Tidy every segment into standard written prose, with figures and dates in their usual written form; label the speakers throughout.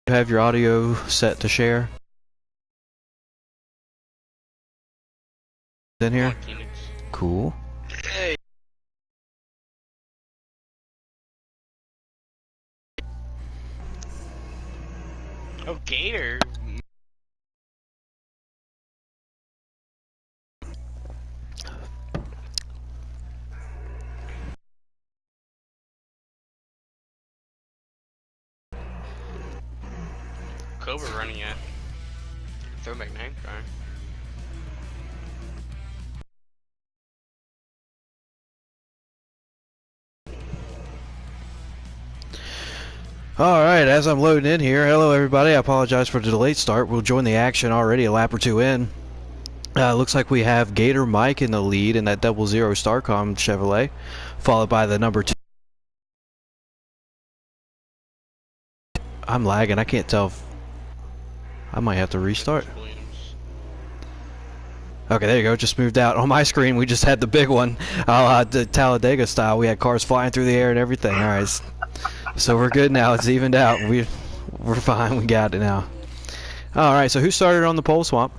Speaker 1: You have your audio set to share in here? Cool.
Speaker 2: Hey. Oh, Gator. Cobra running at throwback 9 car.
Speaker 1: Alright, as I'm loading in here, hello everybody, I apologize for the delayed start. We'll join the action already a lap or two in. Looks like we have Gator Mike in the lead in that 00 Starcom Chevrolet, followed by the number 2. I'm lagging, I can't tell if I might have to restart. Okay, there you go, just moved out. On my screen, we just had the big one, the Talladega style. We had cars flying through the air and everything. Alright, so we're good now, it's evened out. We're fine, we got it now. Alright, so who started on the pole, Swamp?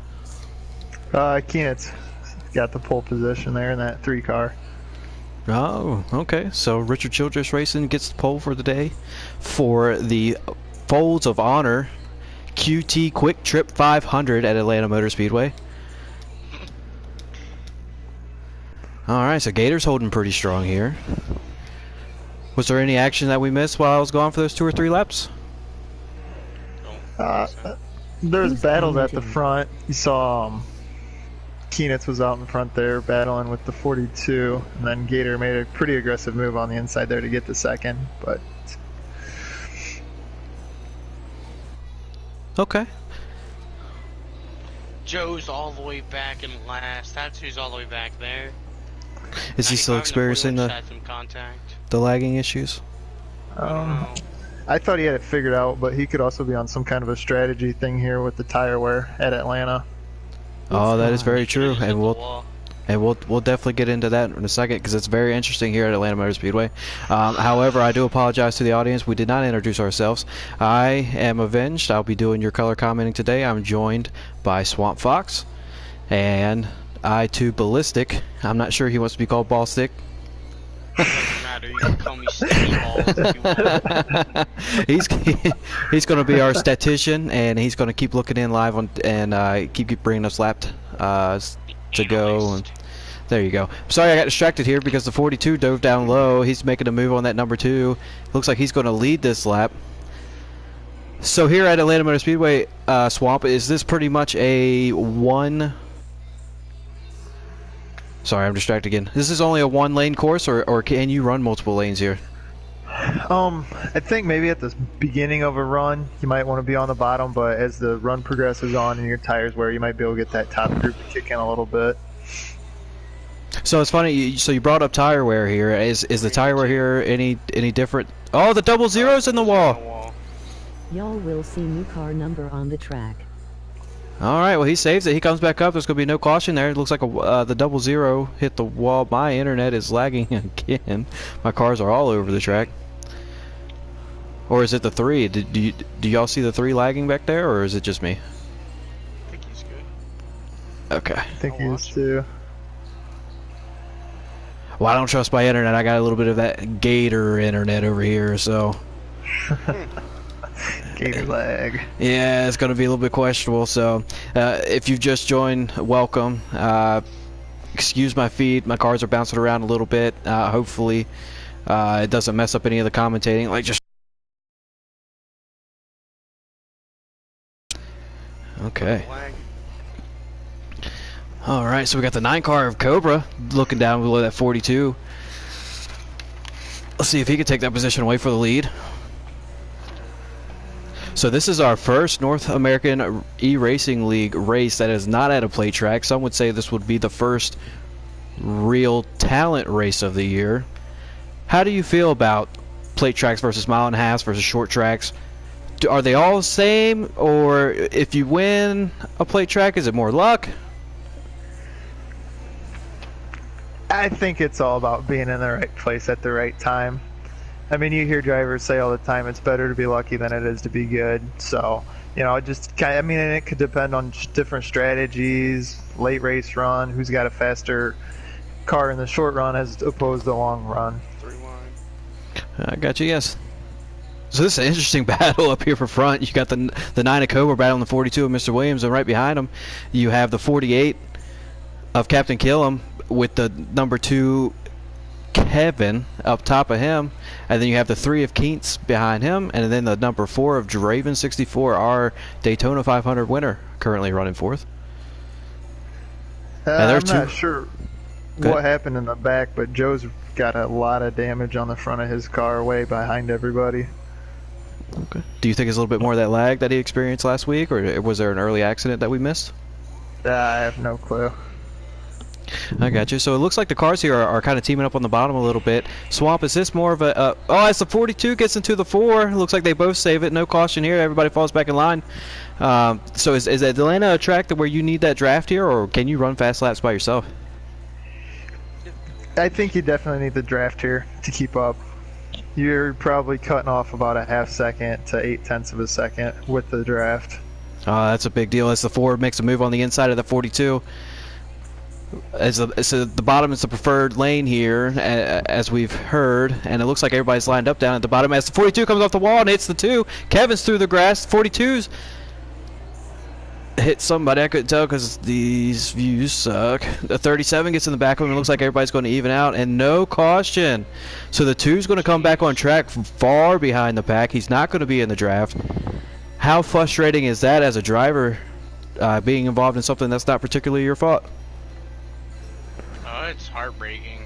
Speaker 3: Keenet's got the pole position there in that 3 car.
Speaker 1: Oh, okay. So Richard Childress Racing gets the pole for the day for the Folds of Honor QT Quick Trip 500 at Atlanta Motor Speedway. Alright, so Gator's holding pretty strong here. Was there any action that we missed while I was gone for those 2 or 3 laps?
Speaker 3: There's battles at the front. You saw Keenet's was out in front there battling with the 42, and then Gator made a pretty aggressive move on the inside there to get the second, but
Speaker 1: okay.
Speaker 2: Joe's all the way back in last. That's who's all the way back there.
Speaker 1: Is he still experiencing the lagging issues?
Speaker 3: I thought he had it figured out, but he could also be on some kind of a strategy thing here with the tire wear at Atlanta.
Speaker 1: Oh, that is very true, and we'll definitely get into that in a second because it's very interesting here at Atlanta Motor Speedway. However, I do apologize to the audience. We did not introduce ourselves. I am Avenged. I'll be doing your color commenting today. I'm joined by Swamp Fox and I2 Ballistic. I'm not sure he wants to be called Ball Stick.
Speaker 2: Doesn't matter. You can call me Sticky Balls if you want.
Speaker 1: He's going to be our statistician, and he's going to keep looking in live on and keep bringing us laps to go. And there you go. Sorry I got distracted here because the 42 dove down low. He's making a move on that number 2. Looks like he's going to lead this lap. So here at Atlanta Motor Speedway, Swamp, is this pretty much a one? Sorry, I'm distracted again. This is only a 1-lane course, or can you run multiple lanes here?
Speaker 3: I think maybe at the beginning of a run, you might want to be on the bottom, but as the run progresses on and your tires wear, you might be able to get that top group to kick in a little bit.
Speaker 1: So it's funny, so you brought up tire wear here. Is the tire wear here any different? Oh, the 00's in the wall!
Speaker 4: Y'all will see new car number on the track.
Speaker 1: Alright, well he saves it. He comes back up. There's going to be no caution there. It looks like the 00 hit the wall. My internet is lagging again. My cars are all over the track. Or is it the 3? Do y'all see the 3 lagging back there, or is it just me?
Speaker 2: I think he's good.
Speaker 1: Okay.
Speaker 3: I think he is too.
Speaker 1: Well, I don't trust my internet. I got a little bit of that Gator internet over here, so...
Speaker 3: Gator lag.
Speaker 1: Yeah, it's going to be a little bit questionable. So, if you've just joined, welcome. Excuse my feed. My cars are bouncing around a little bit. Hopefully, it doesn't mess up any of the commentating. Like just. Okay. All right. So we got the 9 car of Cobra looking down below that 42. Let's see if he can take that position away for the lead. So this is our first North American eRacing League race that is not at a plate track. Some would say this would be the first real talent race of the year. How do you feel about plate tracks versus mile and a half versus short tracks? Are they all the same, or if you win a plate track, is it more luck?
Speaker 3: I think it's all about being in the right place at the right time. I mean, you hear drivers say all the time, it's better to be lucky than it is to be good. So, you know, it just kind of, I mean, it could depend on different strategies, late race run, who's got a faster car in the short run as opposed to long run.
Speaker 2: 3 wide.
Speaker 1: I got you, yes. So this is an interesting battle up here for front. You got the 9 of Cobra battling the 42 of Mr. Williams, and right behind him, you have the 48 of Captain Killam with the number 2 Kevin up top of him, and then you have the 3 of Keats behind him, and then the number 4 of Draven 64, our Daytona 500 winner, currently running fourth.
Speaker 3: I'm not sure what happened in the back, but Joe's got a lot of damage on the front of his car, way behind everybody.
Speaker 1: Okay. Do you think it's a little bit more of that lag that he experienced last week, or was there an early accident that we missed?
Speaker 3: I have no clue.
Speaker 1: I got you. So it looks like the cars here are kind of teaming up on the bottom a little bit. Swamp, is this more of a... oh, as the 42 gets into the 4, looks like they both save it. No caution here. Everybody falls back in line. So is Atlanta a track that where you need that draft here, or can you run fast laps by yourself?
Speaker 3: I think you definitely need the draft here to keep up. You're probably cutting off about a half second to 0.8 of a second with the draft.
Speaker 1: That's a big deal as the 4 makes a move on the inside of the 42. So the bottom is the preferred lane here, as we've heard, and it looks like everybody's lined up down at the bottom as the 42 comes off the wall and hits the 2. Kevin's through the grass. 42's hit somebody. I couldn't tell because these views suck. The 37 gets in the back of him. It looks like everybody's going to even out, and no caution. So the 2's going to come back on track from far behind the pack. He's not going to be in the draft. How frustrating is that as a driver, being involved in something that's not particularly your fault?
Speaker 2: Oh, it's heartbreaking.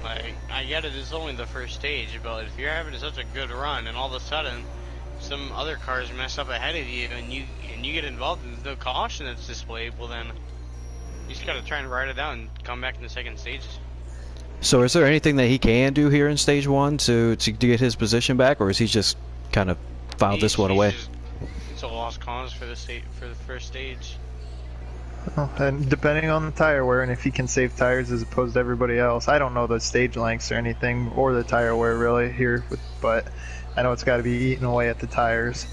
Speaker 2: Like, I get it, it's only the first stage, but if you're having such a good run and all of a sudden some other cars mess up ahead of you and you get involved in the caution that's displayed, well then you just gotta try and ride it out and come back in the second stage.
Speaker 1: So is there anything that he can do here in stage 1 to get his position back, or is he just kind of filed this one away?
Speaker 2: It's a lost cause for the first stage.
Speaker 3: Oh, and depending on the tire wear and if he can save tires as opposed to everybody else. I don't know the stage lengths or anything, or the tire wear really here, but I know it's got to be eating away at the tires.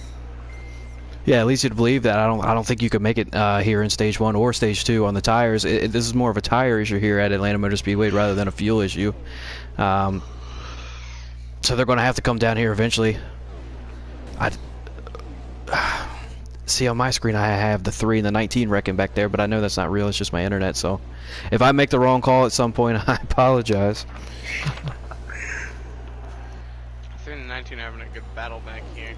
Speaker 1: Yeah, at least you'd believe that. I don't think you could make it here in stage 1 or stage 2 on the tires. This is more of a tire issue here at Atlanta Motor Speedway rather than a fuel issue. So they're going to have to come down here eventually. See, on my screen I have the 3 and the 19 wrecking back there, but I know that's not real. It's just my internet. So if I make the wrong call at some point, I apologize.
Speaker 2: I think the 19 having a good battle back here.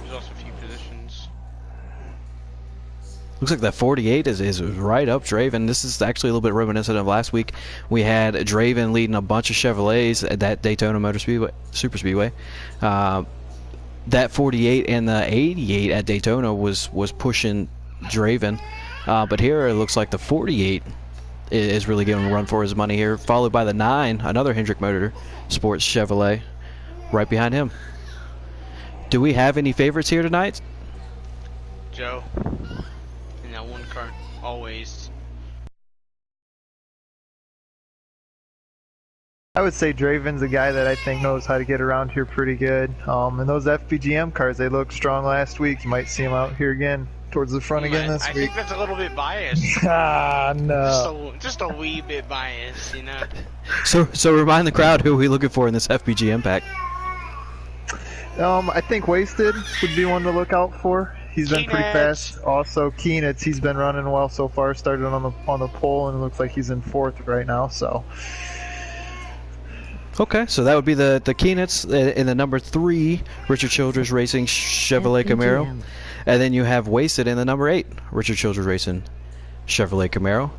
Speaker 2: There's also a few positions.
Speaker 1: Looks like that 48 is right up Draven. This is actually a little bit reminiscent of last week. We had Draven leading a bunch of Chevrolets at that Daytona Motor Speedway, Super Speedway. That 48 and the 88 at Daytona was pushing Draven, but here it looks like the 48 is really giving him a run for his money here, followed by the 9, another Hendrick Motor Sports Chevrolet, right behind him. Do we have any favorites here tonight?
Speaker 2: Joe, in that one car, always.
Speaker 3: I would say Draven's a guy that I think knows how to get around here pretty good. And those FPGM cars, they looked strong last week. You might see them out here again, towards the front again this week.
Speaker 2: I think that's a little bit biased.
Speaker 3: No.
Speaker 2: Just a wee bit biased, you know.
Speaker 1: So remind the crowd who we're looking for in this FPGM pack.
Speaker 3: I think Wasted would be one to look out for. He's been pretty fast. Also, Keenitz, he's been running well so far. Started on the pole, and it looks like he's in 4th right now. So.
Speaker 1: Okay, so that would be the Keenitz in the number 3 Richard Childress Racing Chevrolet Camaro, and then you have Wasted in the number 8 Richard Childress Racing Chevrolet Camaro,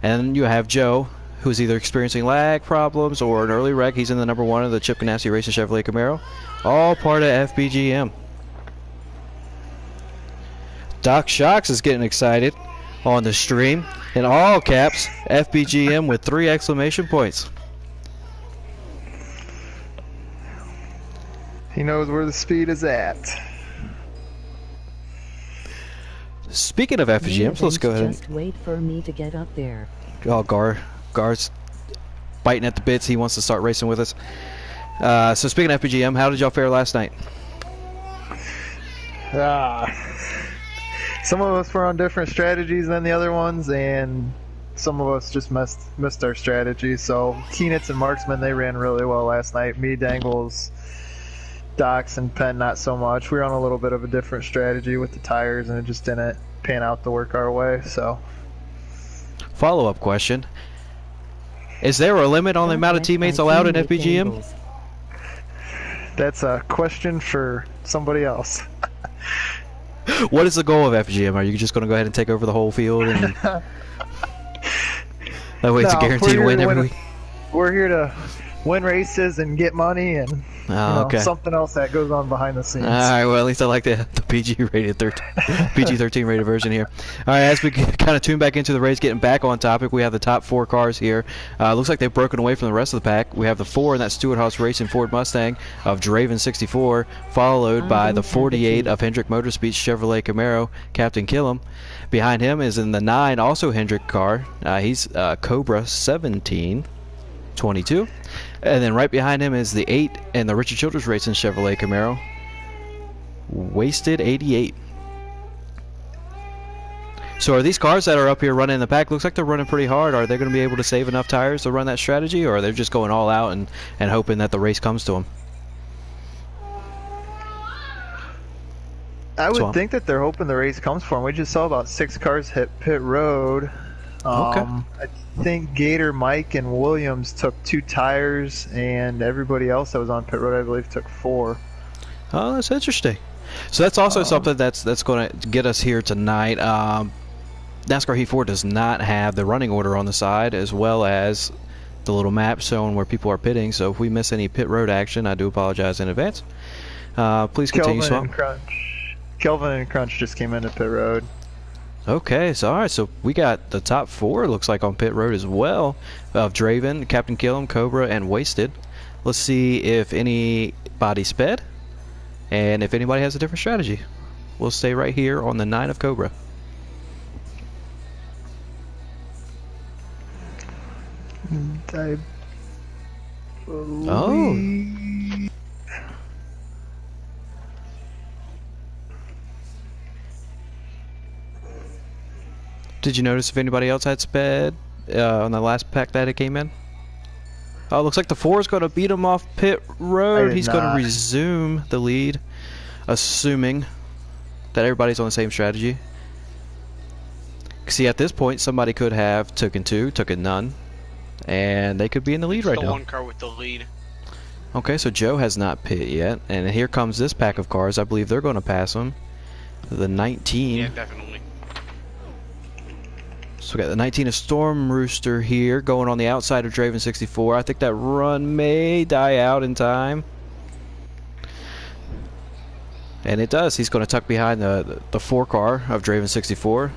Speaker 1: and you have Joe, who's either experiencing lag problems or an early wreck. He's in the number 1 of the Chip Ganassi Racing Chevrolet Camaro, all part of FBGM. Doc Shocks is getting excited on the stream in all caps. FBGM with 3 exclamation points.
Speaker 3: He knows where the speed is at.
Speaker 1: Speaking of FGMs, let's go ahead.
Speaker 4: Just wait for me to get up there.
Speaker 1: Oh, Gar's biting at the bits. He wants to start racing with us. So speaking of FPGM, how did y'all fare last night?
Speaker 3: Some of us were on different strategies than the other ones, and some of us just missed our strategy. So Keenitz and Marksman, they ran really well last night. Me, Dangles, Docs, and Penn, not so much. We were on a little bit of a different strategy with the tires, and it just didn't pan out to work our way. So,
Speaker 1: follow-up question: is there a limit on the amount of teammates allowed in FPGM?
Speaker 3: That's a question for somebody else.
Speaker 1: What is the goal of FPGM? Are you just going to go ahead and take over the whole field? And that way it's a guaranteed win every week?
Speaker 3: We're here to win races and get money and
Speaker 1: okay.
Speaker 3: Something else that goes on behind the scenes.
Speaker 1: All right, well, at least I like the PG-13 rated version here. All right, as we kind of tune back into the race, getting back on topic, we have the top 4 cars here. Looks like they've broken away from the rest of the pack. We have the 4 in that Stewart Haas Racing Ford Mustang of Draven 64, followed by the 48 of Hendrick Motorspeed's Chevrolet Camaro, Captain Killam. Behind him is in the 9, also Hendrick car. He's Cobra 1722. And then right behind him is the 8 and the Richard Childress Racing Chevrolet Camaro, Wasted 88. So are these cars that are up here running in the pack, looks like they're running pretty hard. Are they going to be able to save enough tires to run that strategy, or are they just going all out and hoping that the race comes to them?
Speaker 3: I would think that they're hoping the race comes for them. We just saw about 6 cars hit pit road.
Speaker 1: Okay.
Speaker 3: I think Gator, Mike, and Williams took 2 tires, and everybody else that was on pit road, I believe, took 4.
Speaker 1: Oh, that's interesting. So that's also something that's going to get us here tonight. NASCAR Heat 4 does not have the running order on the side, as well as the little map showing where people are pitting. So if we miss any pit road action, I do apologize in advance. Please continue, Swamp.
Speaker 3: Kelvin and Crunch just came into pit road.
Speaker 1: Okay, so all right, so we got the top 4, looks like, on pit road as well, of Draven, Captain Killam, Cobra, and Wasted. Let's see if anybody sped, and if anybody has a different strategy. We'll stay right here on the 9 of Cobra. Did you notice if anybody else had sped on the last pack that it came in? Oh, looks like the 4 is going to beat him off pit road. He's going to resume the lead, assuming that everybody's on the same strategy. See, at this point, somebody could have taken 2, taken none, and they could be in the lead right now.
Speaker 2: The 1 car with the lead.
Speaker 1: Okay, so Joe has not pit yet, and here comes this pack of cars. I believe they're going to pass him. The 19.
Speaker 2: Yeah, definitely.
Speaker 1: So we got the 19 of Storm Rooster here going on the outside of Draven 64. I think that run may die out in time. And it does. He's going to tuck behind the 4 car of Draven 64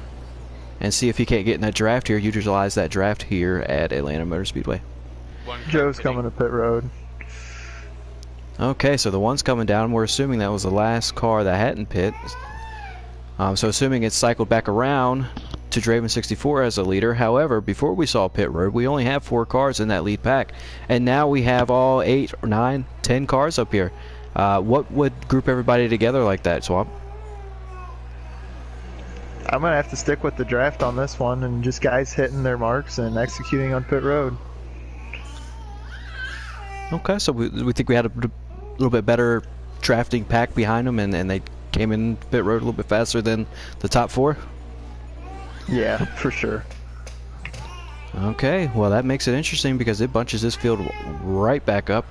Speaker 1: and see if he can't get in that draft here. Utilize that draft here at Atlanta Motor Speedway.
Speaker 3: Joe's coming to pit road.
Speaker 1: Okay, so the 1's coming down. We're assuming that was the last car that hadn't pit. So assuming it's cycled back around to Draven 64 as a leader. However, before we saw pit road, we only have 4 cars in that lead pack, and now we have all 8 or 9, 10 cars up here. What would group everybody together like that, Swamp?
Speaker 3: I'm gonna have to stick with the draft on this one, and just guys hitting their marks and executing on pit road.
Speaker 1: Okay, so we think we had a little bit better drafting pack behind them, and they came in pit road a little bit faster than the top 4.
Speaker 3: Yeah, for sure.
Speaker 1: Okay, well that makes it interesting because it bunches this field right back up.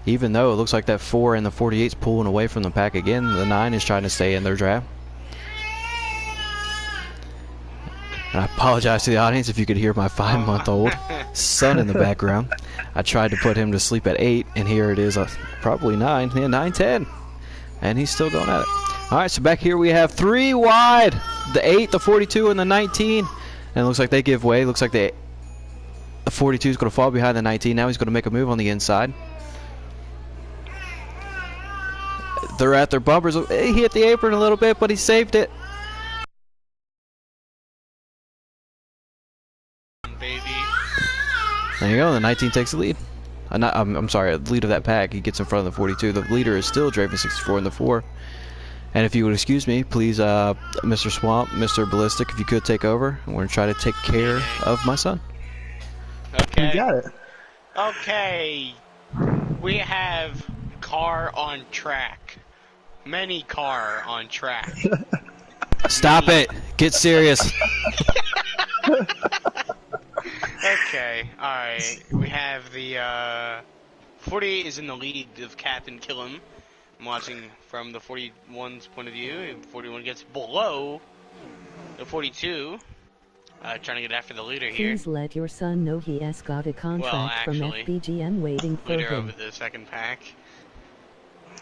Speaker 1: Even though it looks like that 4 and the 48's pulling away from the pack again, the 9 is trying to stay in their draft. And I apologize to the audience if you could hear my 5-month-old son in the background. I tried to put him to sleep at 8, and here it is, probably 9, yeah, 9-10. And he's still going at it. Alright, so back here we have 3 wide. The 8, the 42, and the 19. And it looks like they give way. Looks like the 42 is going to fall behind the 19. Now he's going to make a move on the inside. They're at their bumpers. He hit the apron a little bit, but he saved it.
Speaker 2: Baby.
Speaker 1: There you go. The 19 takes the lead. I'm sorry, the lead of that pack. He gets in front of the 42. The leader is still Draven64 in the 4. And if you would excuse me, please, Mr. Swamp, Mr. Ballistic, if you could take over. We're going to try to take care of my son.
Speaker 2: Okay.
Speaker 3: You got it.
Speaker 2: Okay. We have car on track. Many car on track.
Speaker 1: Stop it. Get serious.
Speaker 2: Okay, alright. We have the 48 is in the lead of Captain Killam. I'm watching from the 41's point of view, and 41 gets below the 42. Trying to get after the leader here.
Speaker 4: Please let your son know he has got a contract from FBGM waiting for
Speaker 2: Leader
Speaker 4: him.
Speaker 2: of the second pack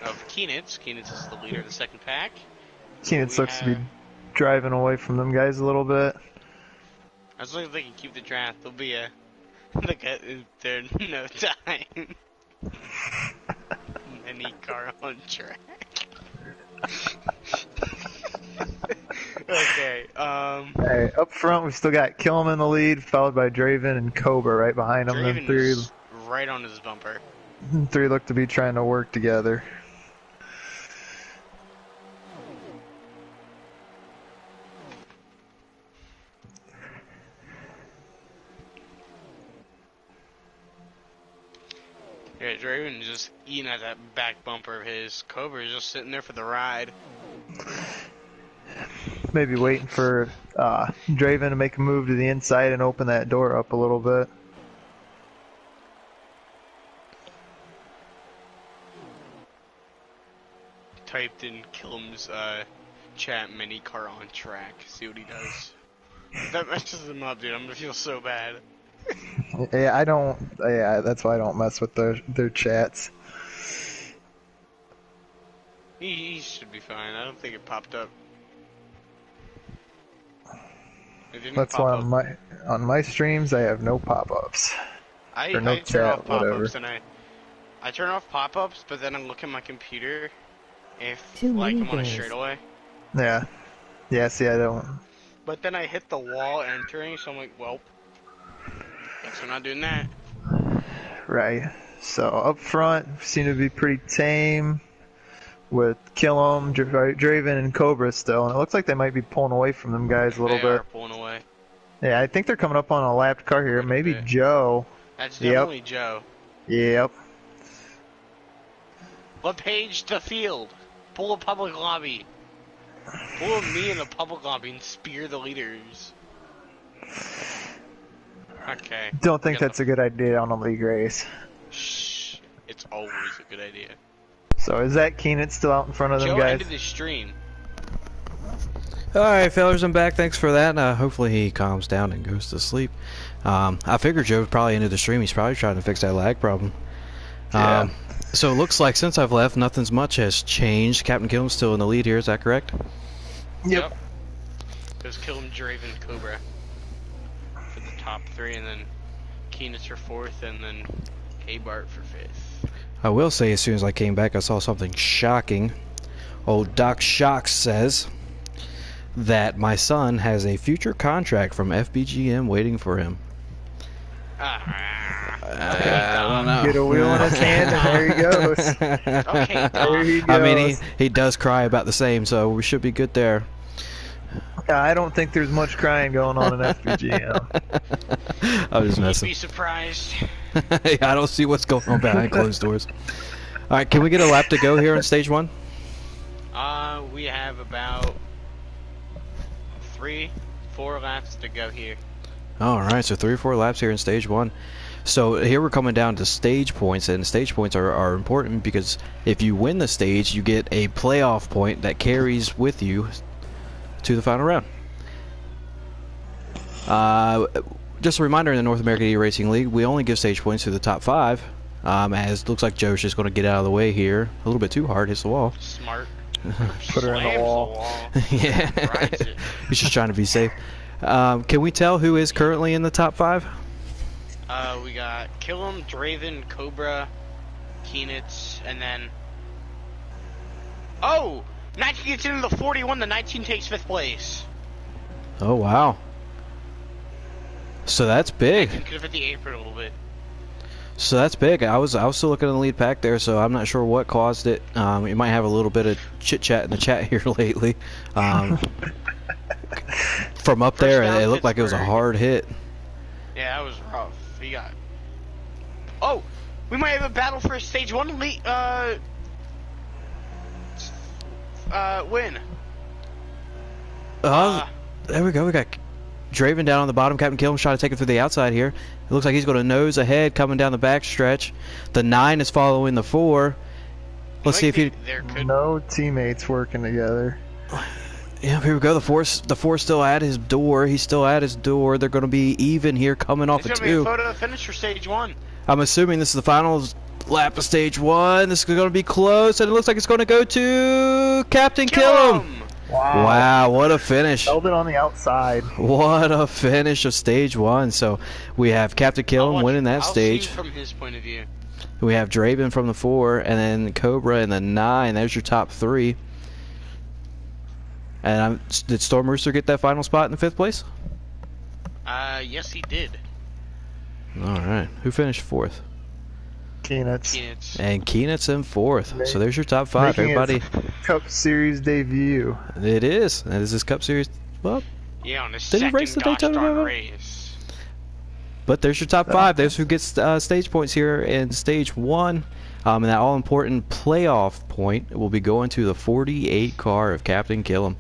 Speaker 2: of Keenitz. Keenitz is the leader of the second pack.
Speaker 3: Keenitz looks to be driving away from them guys a little bit.
Speaker 2: As long as they can keep the draft, they'll be a... They'll get there in no time. Any car on track. Okay,
Speaker 3: Hey, up front we still got Killam in the lead, followed by Draven and Cobra right behind him.
Speaker 2: Draven
Speaker 3: Then three,
Speaker 2: is right on his bumper.
Speaker 3: three look to be trying to work together.
Speaker 2: Yeah, Draven is just eating at that back bumper of his. Cobra is just sitting there for the ride.
Speaker 3: Maybe waiting for Draven to make a move to the inside and open that door up a little bit.
Speaker 2: Typed in Killam's chat mini car on track. See what he does. If that messes him up, dude, I'm gonna feel so bad.
Speaker 3: Yeah, I don't. Yeah, that's why I don't mess with their chats.
Speaker 2: He should be fine. I don't think it popped up. It didn't
Speaker 3: That's
Speaker 2: pop
Speaker 3: why
Speaker 2: up.
Speaker 3: on my streams I have no pop-ups.
Speaker 2: I
Speaker 3: or no
Speaker 2: turn
Speaker 3: chat,
Speaker 2: off pop-ups
Speaker 3: whatever.
Speaker 2: and I turn off pop-ups, but then I look at my computer if
Speaker 4: Too
Speaker 2: like
Speaker 4: many
Speaker 2: I'm on a
Speaker 4: days.
Speaker 2: straightaway.
Speaker 3: Yeah. Yeah, see, I don't.
Speaker 2: But then I hit the wall entering, so I'm like, well, guess we're not doing that.
Speaker 3: Right. So up front seem to be pretty tame with Killam, Draven, and Cobra still, and it looks like they might be pulling away from them guys a little
Speaker 2: They
Speaker 3: bit.
Speaker 2: are pulling away.
Speaker 3: Yeah, I think they're coming up on a lapped car here.
Speaker 2: Quite a
Speaker 3: Maybe
Speaker 2: bit.
Speaker 3: Joe.
Speaker 2: That's
Speaker 3: Yep.
Speaker 2: definitely Joe.
Speaker 3: Yep.
Speaker 2: Let Page the field. Pull a public lobby. Pull me in the public lobby and spear the leaders. Okay.
Speaker 3: Don't think
Speaker 2: We got
Speaker 3: that's a good idea on a league race.
Speaker 2: Shh. It's always a good idea.
Speaker 3: So is that Keenan still out in front of them
Speaker 2: Joe
Speaker 3: guys?
Speaker 2: ended the stream.
Speaker 1: Alright, fellas, I'm back. Thanks for that. Hopefully he calms down and goes to sleep. I figured Joe probably ended the stream. He's probably trying to fix that lag problem.
Speaker 3: Yeah.
Speaker 1: So it looks like since I've left, nothing's much has changed. Captain Killam's still in the lead here. Is that correct?
Speaker 3: Yep.
Speaker 2: There's Killam, Draven, Cobra for the top three, and then Keenitz for fourth, and then K-Bart for fifth.
Speaker 1: I will say, as soon as I came back, I saw something shocking. Old Doc Shocks says that my son has a future contract from FBGM waiting for him. I don't know.
Speaker 3: Get a wheel in his hand and there he goes.
Speaker 2: Okay,
Speaker 3: There he goes.
Speaker 1: I mean, he does cry about the same, so we should be good there.
Speaker 3: I don't think there's much crying going on in FPGM.
Speaker 1: I was just
Speaker 2: You'd
Speaker 1: messing.
Speaker 2: be surprised.
Speaker 1: I don't see what's going on behind closed doors. All right, can we get a lap to go here in stage one?
Speaker 2: We have about 3-4 laps to go here.
Speaker 1: All right, so 3 or 4 laps here in stage one. So here we're coming down to stage points, and stage points are important because if you win the stage, you get a playoff point that carries with you to the final round. Just a reminder, in the North American eRacing League, we only give stage points to the top 5, as it looks like Joe's just going to get out of the way here. A little bit too hard, hits the wall.
Speaker 2: Smart.
Speaker 3: Put her in the
Speaker 2: Slams
Speaker 3: wall.
Speaker 1: Yeah,
Speaker 2: Rides it.
Speaker 1: he's just trying to be safe. Can we tell who is currently in the top 5?
Speaker 2: We got Killam, Draven, Cobra, Keenitz, and then... Oh! 19 gets into the 41, the 19 takes 5th place.
Speaker 1: Oh, wow. So that's big.
Speaker 2: Could have hit the apron a little bit.
Speaker 1: So that's big. I was still looking in the lead pack there, so I'm not sure what caused it. You might have a little bit of chit chat in the chat here lately. From up there, it looked like it was a hard hit.
Speaker 2: Yeah, that was rough. We got. Oh, we might have a battle for stage 1 lead. Win.
Speaker 1: There we go. We got Draven down on the bottom. Captain Killam trying to take it through the outside here. It looks like he's going to nose ahead coming down the back stretch. The 9 is following the 4. Let's see if he...
Speaker 3: No teammates working together.
Speaker 1: Yeah, here we go. The 4's still at his door. He's still at his door. They're going to be even here coming off the 2.
Speaker 2: It's going to be a photo finish for stage 1.
Speaker 1: I'm assuming this is the final lap of stage 1. This is going to be close, and it looks like it's going to go to Captain Killam. Wow, what a finish.
Speaker 3: Held it on the outside.
Speaker 1: What a finish of stage 1. So we have Captain Killam winning that stage.
Speaker 2: See from his point of view.
Speaker 1: We have Draven from the 4, and then Cobra in the 9. There's your top 3. And did Storm Rooster get that final spot in the 5th place?
Speaker 2: Yes, he did.
Speaker 1: All right. Who finished 4th?
Speaker 3: Keenitz.
Speaker 1: And Keenitz in 4th. So there's your top 5. Everybody.
Speaker 3: Cup Series debut.
Speaker 1: It is. And is this Cup Series? Well,
Speaker 2: yeah, on his
Speaker 1: did he race the Daytona
Speaker 2: race?
Speaker 1: But there's your top 5. There's who gets stage points here in stage 1. And that all-important playoff point will be going to the 48 car of Captain Killam.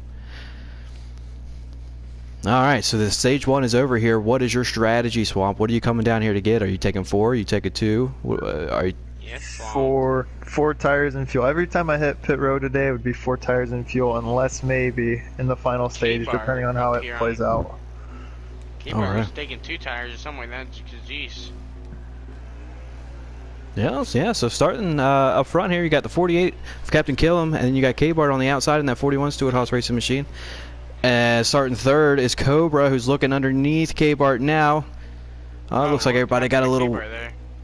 Speaker 1: All right, so the stage 1 is over here. What is your strategy, Swamp? What are you coming down here to get? Are you taking 4? Are you taking 2? Are you...
Speaker 2: Yes,
Speaker 3: four tires and fuel. Every time I hit pit road today, it would be 4 tires and fuel, unless maybe in the final stage, depending on how it plays out.
Speaker 2: K-Bar was taking 2 tires or something like that. Jeez.
Speaker 1: Yeah, so starting up front here, you got the 48 of Captain Killam, and then you got K-Bart on the outside in that 41 Stewart Haas Racing Machine. Starting 3rd is Cobra, who's looking underneath K-Bart now. Looks like everybody got a little...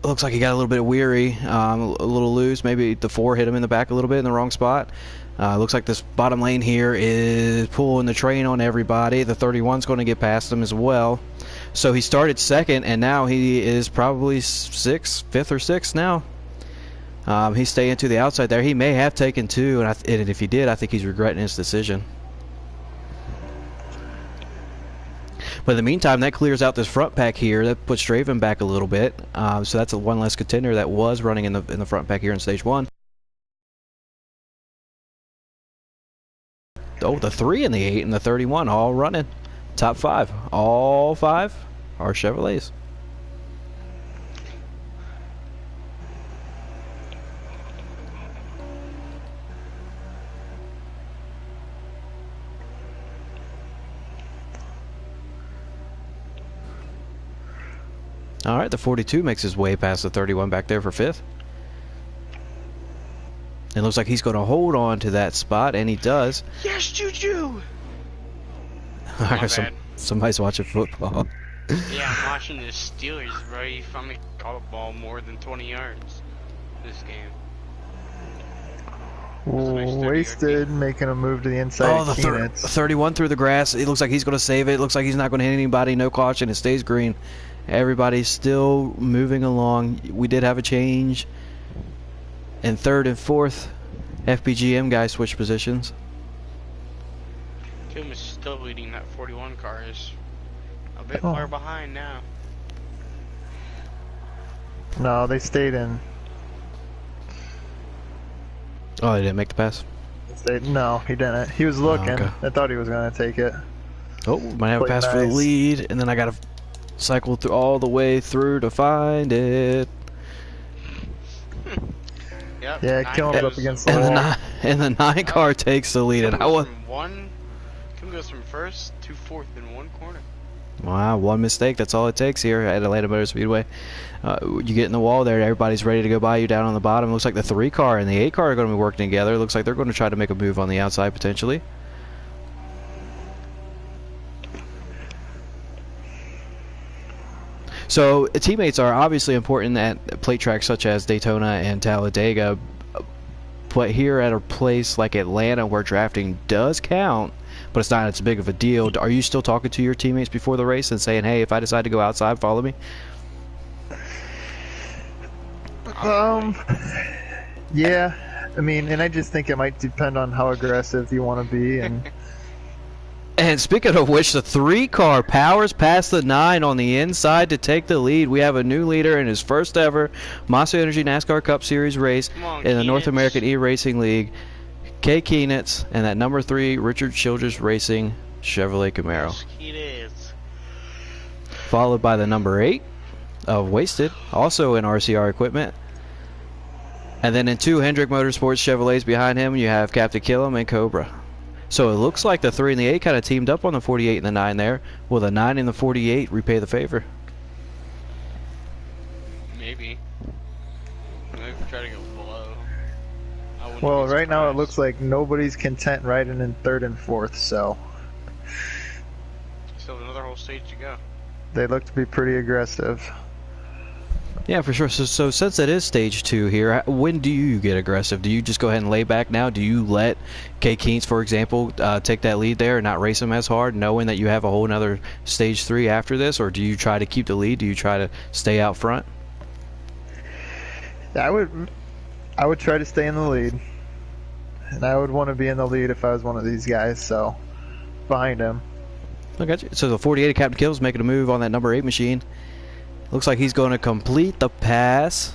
Speaker 1: Looks like he got a little bit weary, a little loose. Maybe the 4 hit him in the back a little bit in the wrong spot. Looks like this bottom lane here is pulling the train on everybody. The 31's going to get past him as well. So he started 2nd, and now he is probably 5th or 6th now. He's staying to the outside there. He may have taken 2, and if he did, I think he's regretting his decision. But in the meantime, that clears out this front pack here. That puts Draven back a little bit. So that's one less contender that was running in the front pack here in stage 1. Oh, the 3 and the 8 and the 31 all running. Top 5. All 5 are Chevrolets. All right, the 42 makes his way past the 31 back there for 5th. It looks like he's going to hold on to that spot, and he does.
Speaker 2: Yes, Juju!
Speaker 1: All right, somebody's watching football.
Speaker 2: Yeah, I'm watching the Steelers, bro. He finally caught a ball more than 20 yards this game.
Speaker 3: Wasted, making a move to the inside.
Speaker 1: Oh, the 31 through the grass. It looks like he's going to save it. It looks like he's not going to hit anybody. No caution. It stays green. Everybody's still moving along. We did have a change in 3rd and 4th. FPGM guys switch positions.
Speaker 2: Kim is still leading. That 41 car is a bit far behind now.
Speaker 3: No, they stayed in.
Speaker 1: Oh, they didn't make the pass?
Speaker 3: No, he didn't. He was looking.
Speaker 1: Oh, okay.
Speaker 3: I thought he was going to take it.
Speaker 1: Oh, might have a pass for the lead, and then I got to cycle through all the way through to find it.
Speaker 2: Yep,
Speaker 3: yeah, killing it up against the wall.
Speaker 1: And the 9 car takes the lead.
Speaker 2: Kim goes from 1st to 4th in 1 corner.
Speaker 1: Wow, 1 mistake. That's all it takes here at Atlanta Motor Speedway. You get in the wall there, everybody's ready to go by you down on the bottom. Looks like the 3 car and the 8 car are going to be working together. Looks like they're going to try to make a move on the outside potentially. So teammates are obviously important at plate tracks such as Daytona and Talladega, but here at a place like Atlanta where drafting does count, but it's not as big of a deal, are you still talking to your teammates before the race and saying, hey, if I decide to go outside, follow me?
Speaker 3: Yeah, I mean, and I just think it might depend on how aggressive you want to be, and
Speaker 1: And speaking of which, the 3 car powers past the 9 on the inside to take the lead. We have a new leader in his first ever Monster Energy NASCAR Cup Series race in the North American eRacing League. Kay Keenitz and that number 3 Richard Childress Racing Chevrolet Camaro. Followed by the number 8 of Wasted, also in RCR equipment. And then in 2 Hendrick Motorsports Chevrolets behind him, you have Captain Killam and Cobra. So it looks like the 3 and the 8 kind of teamed up on the 48 and the 9 there. Will the 9 and the 48 repay the favor?
Speaker 2: Maybe. Maybe try to go below.
Speaker 3: Well, right now it looks like nobody's content riding in 3rd and 4th, so
Speaker 2: still another whole stage to go.
Speaker 3: They look to be pretty aggressive.
Speaker 1: Yeah, for sure. So since it is stage 2 here, when do you get aggressive? Do you just go ahead and lay back now? Do you let Kay Keens, for example, take that lead there and not race him as hard, knowing that you have a whole nother stage 3 after this? Or do you try to keep the lead? Do you try to stay out front?
Speaker 3: I would try to stay in the lead. And I would want to be in the lead if I was one of these guys, so behind him.
Speaker 1: I got you. So the 48 of Captain Kill's making a move on that number 8 machine. Looks like he's going to complete the pass.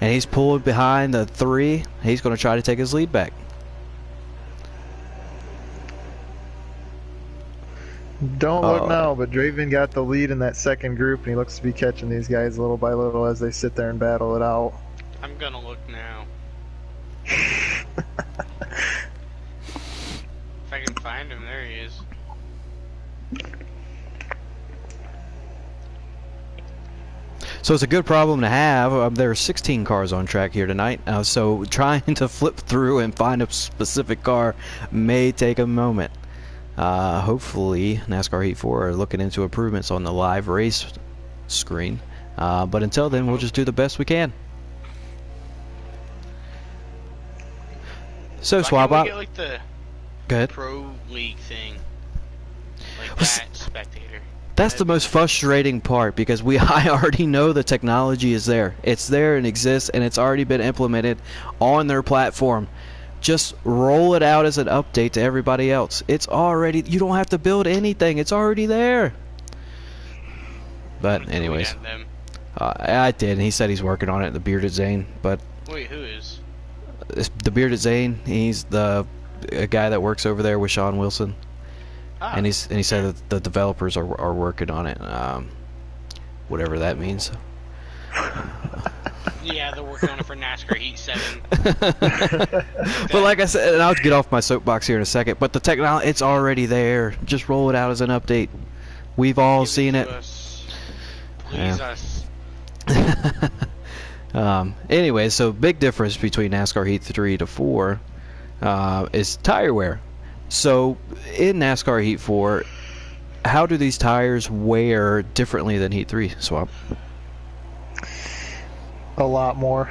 Speaker 1: And he's pulled behind the 3. He's going to try to take his lead back.
Speaker 3: Don't look now, but Draven got the lead in that second group, and he looks to be catching these guys little by little as they sit there and battle it out.
Speaker 2: I'm gonna look now. If I can find him, there he is.
Speaker 1: So it's a good problem to have. There are 16 cars on track here tonight, so trying to flip through and find a specific car may take a moment. Hopefully NASCAR Heat 4 are looking into improvements on the live race screen, but until then we'll just do the best we can. So Swap
Speaker 2: Why can't we get like the
Speaker 1: go ahead.
Speaker 2: Pro League thing, like that spectator?
Speaker 1: That's the most frustrating part, because I already know the technology is there. It's there and exists, and it's already been implemented on their platform. Just roll it out as an update to everybody else. It's already, you don't have to build anything. It's already there. But anyways, I did, and he said he's working on it, the Bearded Zane. But
Speaker 2: wait, who is?
Speaker 1: The Bearded Zane. He's a guy that works over there with Sean Wilson. And he said that the developers are working on it, whatever that means.
Speaker 2: Yeah, they're working on it for NASCAR Heat 7.
Speaker 1: But like I said, and I'll get off my soapbox here in a second, but the technology, it's already there. Just roll it out as an update. We've all seen it.
Speaker 2: Please us.
Speaker 1: Anyway, so big difference between NASCAR Heat 3 to 4 is tire wear. So in NASCAR Heat 4, how do these tires wear differently than Heat 3, Swap?
Speaker 3: A lot more.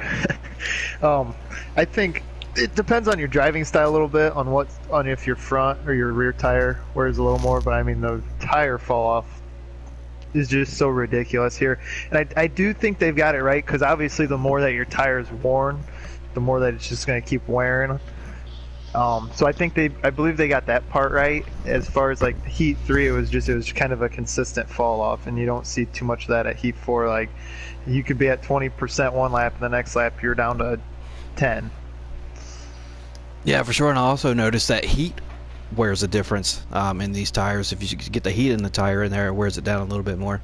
Speaker 3: I think it depends on your driving style a little bit, on if your front or your rear tire wears a little more, but I mean the tire fall off is just so ridiculous here. And I do think they've got it right, because obviously the more that your tire is worn, the more that it's just going to keep wearing. So I believe they got that part right. As far as like Heat 3, it was kind of a consistent fall off, and you don't see too much of that at Heat 4. Like you could be at 20% one lap, and the next lap you're down to 10.
Speaker 1: Yeah, for sure. And I also noticed that heat wears a difference in these tires. If you get the heat in the tire in there, it wears it down a little bit more.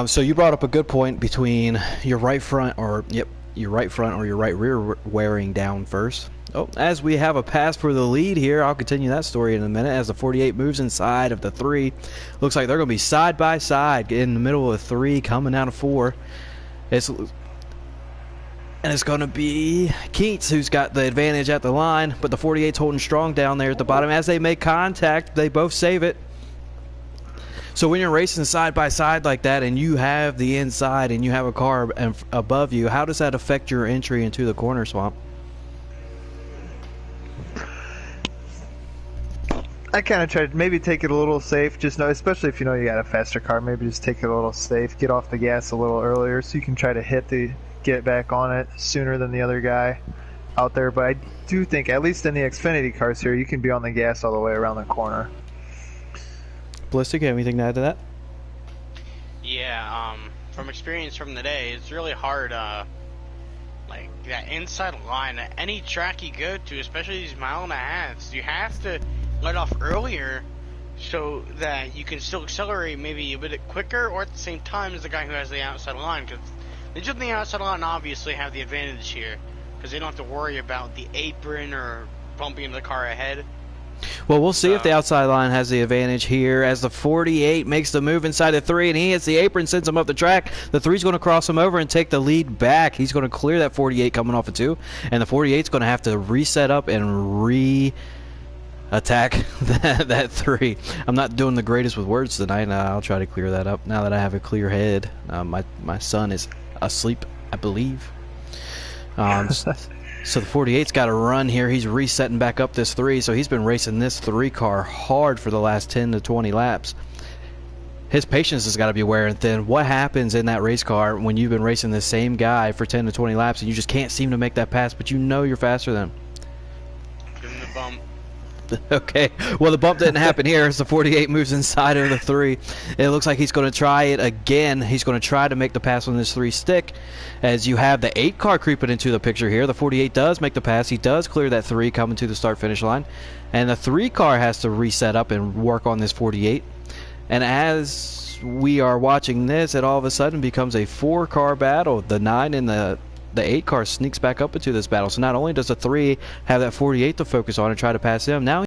Speaker 1: So you brought up a good point between your right front or your right rear wearing down first. Oh, as we have a pass for the lead here, I'll continue that story in a minute as the 48 moves inside of the 3. Looks like they're going to be side by side in the middle of 3, coming out of 4. It's going to be Keats who's got the advantage at the line, but the 48's holding strong down there at the bottom. As they make contact, they both save it. So when you're racing side by side like that and you have the inside and you have a car above you, how does that affect your entry into the corner, Swamp?
Speaker 3: I kind of try to maybe take it a little safe. Just know, especially if you know you got a faster car, maybe just take it a little safe. Get off the gas a little earlier so you can try to get back on it sooner than the other guy out there. But I do think, at least in the Xfinity cars here, you can be on the gas all the way around the corner.
Speaker 1: Ballistic, anything to add to that?
Speaker 2: Yeah, from experience from the day, it's really hard, like, that inside line at any track you go to, especially these mile-and-a-halves, you have to let off earlier so that you can still accelerate maybe a bit quicker or at the same time as the guy who has the outside line, because they just on the outside line obviously have the advantage here, because they don't have to worry about the apron or bumping into the car ahead.
Speaker 1: Well, we'll see if the outside line has the advantage here as the 48 makes the move inside the 3, and he hits the apron, sends him up the track. The 3's going to cross him over and take the lead back. He's going to clear that 48 coming off of 2, and the 48's going to have to reset up and re-attack that 3. I'm not doing the greatest with words tonight. I'll try to clear that up now that I have a clear head. My son is asleep, I believe. So the 48's got to run here. He's resetting back up this 3, so he's been racing this 3 car hard for the last 10 to 20 laps. His patience has got to be wearing thin. What happens in that race car when you've been racing the same guy for 10 to 20 laps and you just can't seem to make that pass, but you know you're faster than him?
Speaker 2: Give him the bump.
Speaker 1: Okay, well, the bump didn't happen here as the 48 moves inside of the 3. It looks like he's going to try it again. He's going to try to make the pass on this 3 stick as you have the 8 car creeping into the picture here. The 48 does make the pass. He does clear that 3 coming to the start-finish line. And the 3 car has to reset up and work on this 48. And as we are watching this, it all of a sudden becomes a 4-car battle. The 9 and the 8 car sneaks back up into this battle. So not only does the 3 have that 48 to focus on and try to pass him, now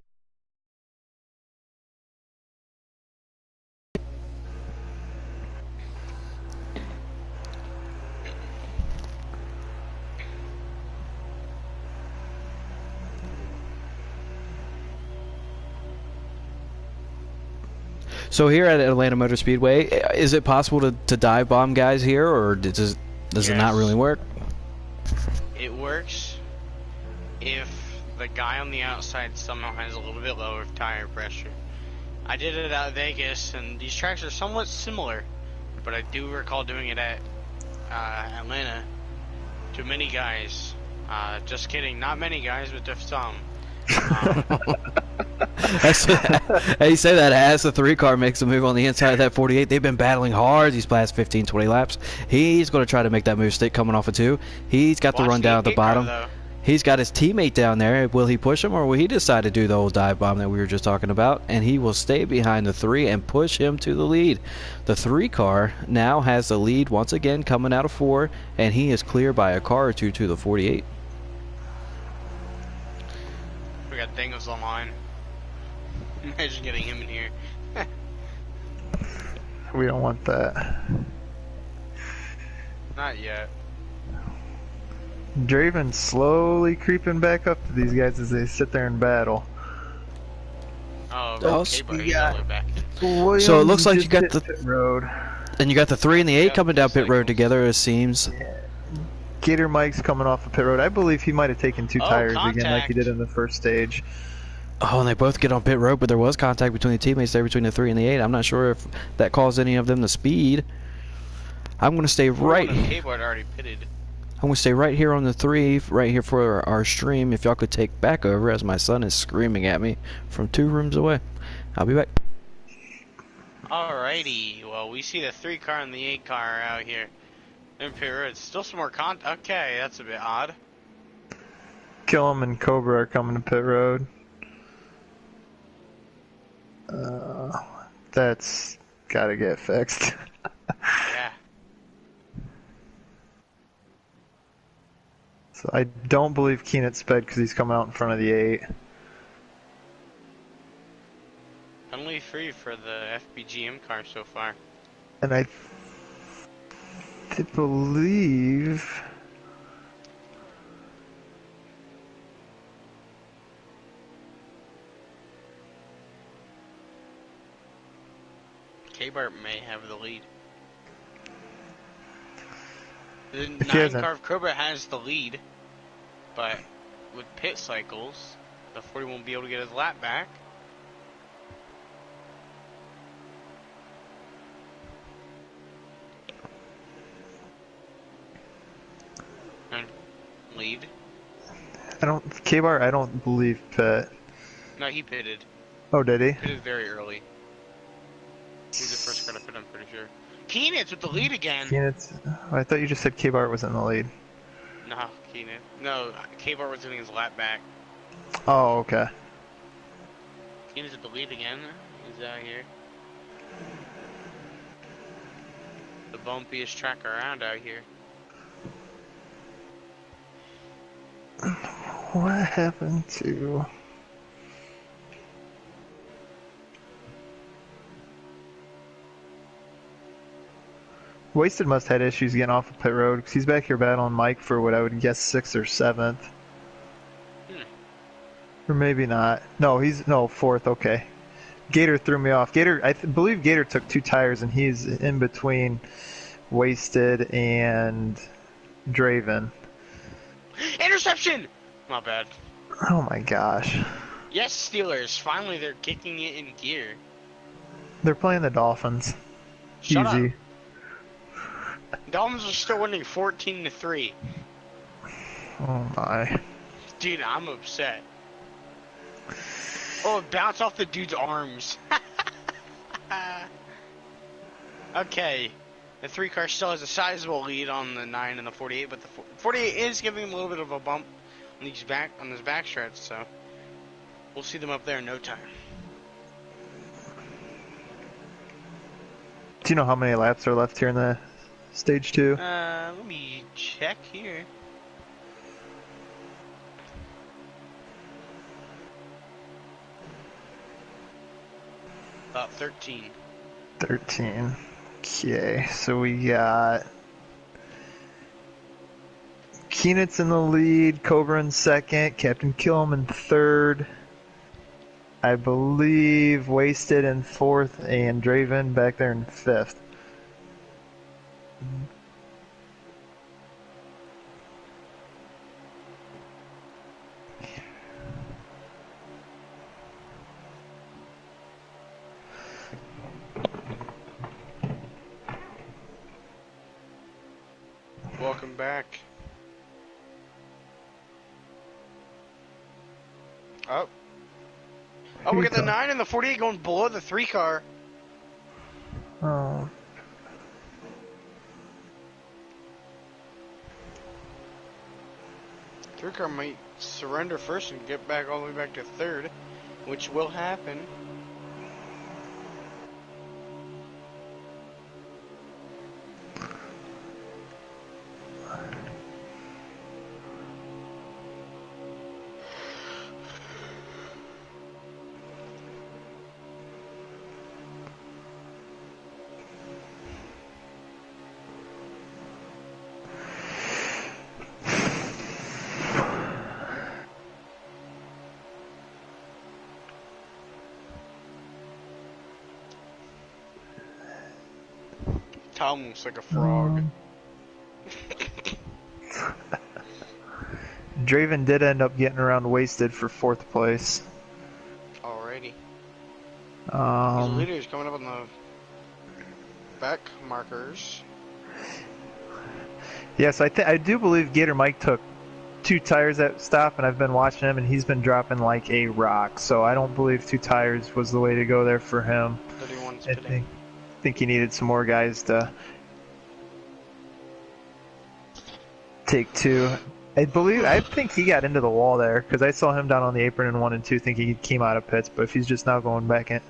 Speaker 1: so here at Atlanta Motor Speedway, is it possible to dive bomb guys here, or does it not really work?
Speaker 2: It works if the guy on the outside somehow has a little bit lower tire pressure. I did it at Vegas, and these tracks are somewhat similar, but I do recall doing it at Atlanta to many guys. Just kidding, not many guys, but just some.
Speaker 1: Hey, you say that as the 3 car makes a move on the inside of that 48. They've been battling hard these past 15, 20 laps. He's going to try to make that move stick coming off of 2. He's got the run down at the bottom. He's got his teammate down there. Will he push him, or will he decide to do the old dive bomb that we were just talking about? And he will stay behind the 3 and push him to the lead. The 3 car now has the lead once again coming out of 4, and he is clear by a car or 2 to the 48.
Speaker 2: We got Dangles online. Imagine getting him in here.
Speaker 3: We don't want that.
Speaker 2: Not yet.
Speaker 3: Draven slowly creeping back up to these guys as they sit there and battle.
Speaker 2: Oh,
Speaker 1: Oh,
Speaker 2: okay, but
Speaker 3: we
Speaker 2: he's
Speaker 3: got-
Speaker 2: all the way back.
Speaker 1: So it looks like you got the
Speaker 3: pit road.
Speaker 1: and you got the 3 and the 8
Speaker 2: Yeah,
Speaker 1: coming down pit road
Speaker 2: cycles.
Speaker 1: together, it seems.
Speaker 3: Gator Mike's coming off the pit road. I believe he might have taken 2
Speaker 2: Oh,
Speaker 3: tires again like he
Speaker 2: contact.
Speaker 3: did in the first stage.
Speaker 1: Oh, and they both get on pit road, but there was contact between the teammates there between the 3 and the 8. I'm not sure if that caused any of them to speed. I'm going to stay right.
Speaker 2: The keyboard already pitted.
Speaker 1: I'm going to stay right here on the 3, right here for our stream. If y'all could take back over as my son is screaming at me from 2 rooms away. I'll be back.
Speaker 2: Alrighty, well, we see the 3 car and the 8 car out here in pit road. Still some more contact. Okay, that's a bit odd.
Speaker 3: Killam and Cobra are coming to pit road. That's gotta get fixed.
Speaker 2: Yeah.
Speaker 3: So I don't believe Keenan sped because he's coming out in front of the 8.
Speaker 2: Penalty free for the FBGM car so far.
Speaker 3: And I believe
Speaker 2: K-Bart may have the lead. The
Speaker 3: If he
Speaker 2: 9
Speaker 3: hasn't-
Speaker 2: car of Cobra has the lead, but with pit cycles, the 40 won't be able to get his lap back. lead?
Speaker 3: I don't believe pit.
Speaker 2: No, he pitted.
Speaker 3: Oh, did he?
Speaker 2: Pitted very early. He was the first car to pit, I'm pretty sure. Keenan's with the lead again.
Speaker 3: Keenan's. I thought you just said K-Bar was in the lead.
Speaker 2: No, Keenan. No, K-Bar was doing his lap back.
Speaker 3: Oh, okay.
Speaker 2: Keenan's at the lead again. He's out here. The bumpiest track around out here.
Speaker 3: What happened to... Wasted must have had issues getting off of pit road because he's back here battling Mike for what I would guess 6th or 7th. Or maybe not. No, he's 4th. Okay. Gator threw me off. Gator, I believe Gator took 2 tires and he's in between Wasted and Draven.
Speaker 2: Interception! My bad.
Speaker 3: Oh my gosh.
Speaker 2: Yes, Steelers. Finally, they're kicking it in gear.
Speaker 3: They're playing the Dolphins.
Speaker 2: Shut
Speaker 3: Easy.
Speaker 2: up. Dolphins are still winning 14-3.
Speaker 3: Oh my.
Speaker 2: Dude, I'm upset. Oh, it bounced off the dude's arms. Okay. The 3 car still has a sizable lead on the 9 and the 48, but the 48 is giving him a little bit of a bump on this back stretch, so we'll see them up there in no time.
Speaker 3: Do you know how many laps are left here in the stage 2?
Speaker 2: Let me check here. About 13.
Speaker 3: 13. Okay, so we got Keenit's in the lead, Cobra in 2nd, Captain Killam in 3rd. I believe Wasted in 4th, and Draven back there in 5th.
Speaker 2: Welcome back. Oh. Oh, we got the 9 and the 48 going below the 3 car.
Speaker 3: Oh.
Speaker 2: Three car might surrender first and get back all the way back to 3rd, which will happen. Tom looks like a frog.
Speaker 3: Draven did end up getting around Wasted for 4th place.
Speaker 2: Alrighty. The
Speaker 3: Um,
Speaker 2: leader is coming up on the back markers.
Speaker 3: yes, I do believe Gator Mike took 2 tires at stop, and I've been watching him, and he's been dropping like a rock. So I don't believe 2 tires was the way to go there for him.
Speaker 2: 31's
Speaker 3: I
Speaker 2: pitting.
Speaker 3: think he needed some more guys to take 2. I think he got into the wall there because I saw him down on the apron in 1 and 2, thinking he came out of pits. But if he's just now going back in,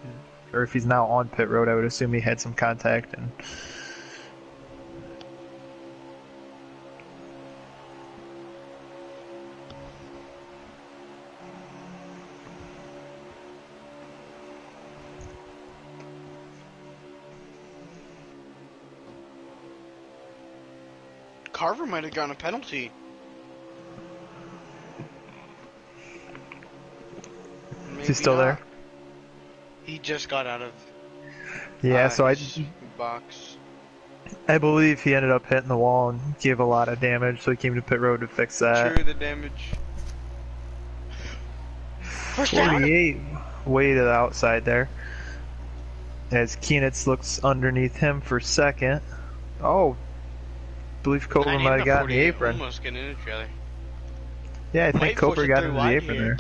Speaker 3: or if he's now on pit road, I would assume he had some contact. And
Speaker 2: Carver might have gotten a penalty.
Speaker 3: is he still there?
Speaker 2: He just got out of
Speaker 3: Yeah, so
Speaker 2: his box.
Speaker 3: I believe he ended up hitting the wall and gave a lot of damage, so he came to pit road to fix that.
Speaker 2: True, the damage. First down.
Speaker 3: 48 way to the outside there. As Keenitz looks underneath him for 2nd. Oh, I believe Cobra might have gotten the apron.
Speaker 2: Almost getting in each other.
Speaker 3: Yeah, I think
Speaker 2: Might
Speaker 3: Cobra
Speaker 2: push it
Speaker 3: got
Speaker 2: through
Speaker 3: into the
Speaker 2: wide
Speaker 3: apron
Speaker 2: here.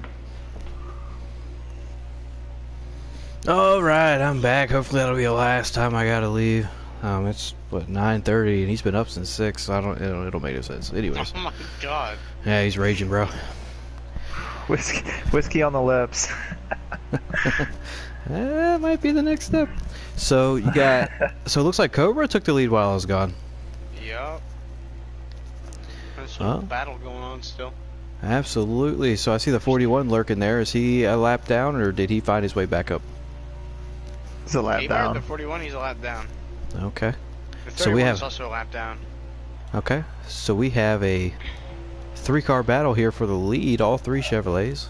Speaker 3: there.
Speaker 1: All right, I'm back. Hopefully that'll be the last time I gotta leave. It's what 9:30, and he's been up since 6. So I don't. It'll make no sense. Anyways.
Speaker 2: Oh my god.
Speaker 1: Yeah, he's raging, bro.
Speaker 3: Whiskey on the lips.
Speaker 1: That might be the next step. So you got. So it looks like Cobra took the lead while I was gone.
Speaker 2: Yup. There's some battle going on still.
Speaker 1: Absolutely. So I see the 41 lurking there. Is he a lap down, or did he find his way back up?
Speaker 3: It's a lap down.
Speaker 2: The 41, he's a lap down.
Speaker 1: Okay.
Speaker 2: The 31
Speaker 1: So we have
Speaker 2: is also a lap down.
Speaker 1: Okay. So we have a 3-car battle here for the lead. All 3 Chevrolets.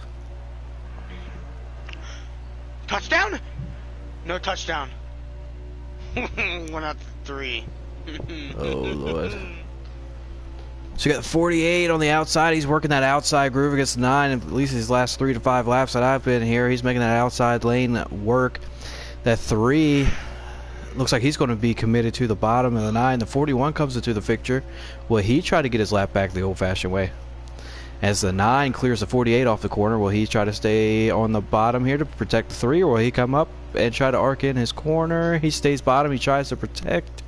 Speaker 2: Touchdown? No touchdown. 1 out of 3.
Speaker 1: Oh lord. So you got the 48 on the outside. He's working that outside groove against the 9. At least his last 3 to 5 laps that I've been here, he's making that outside lane work. That 3 looks like he's going to be committed to the bottom of the 9. The 41 comes into the picture. Will he try to get his lap back the old-fashioned way? As the 9 clears the 48 off the corner, will he try to stay on the bottom here to protect the 3, or will he come up and try to arc in his corner? He stays bottom. He tries to protect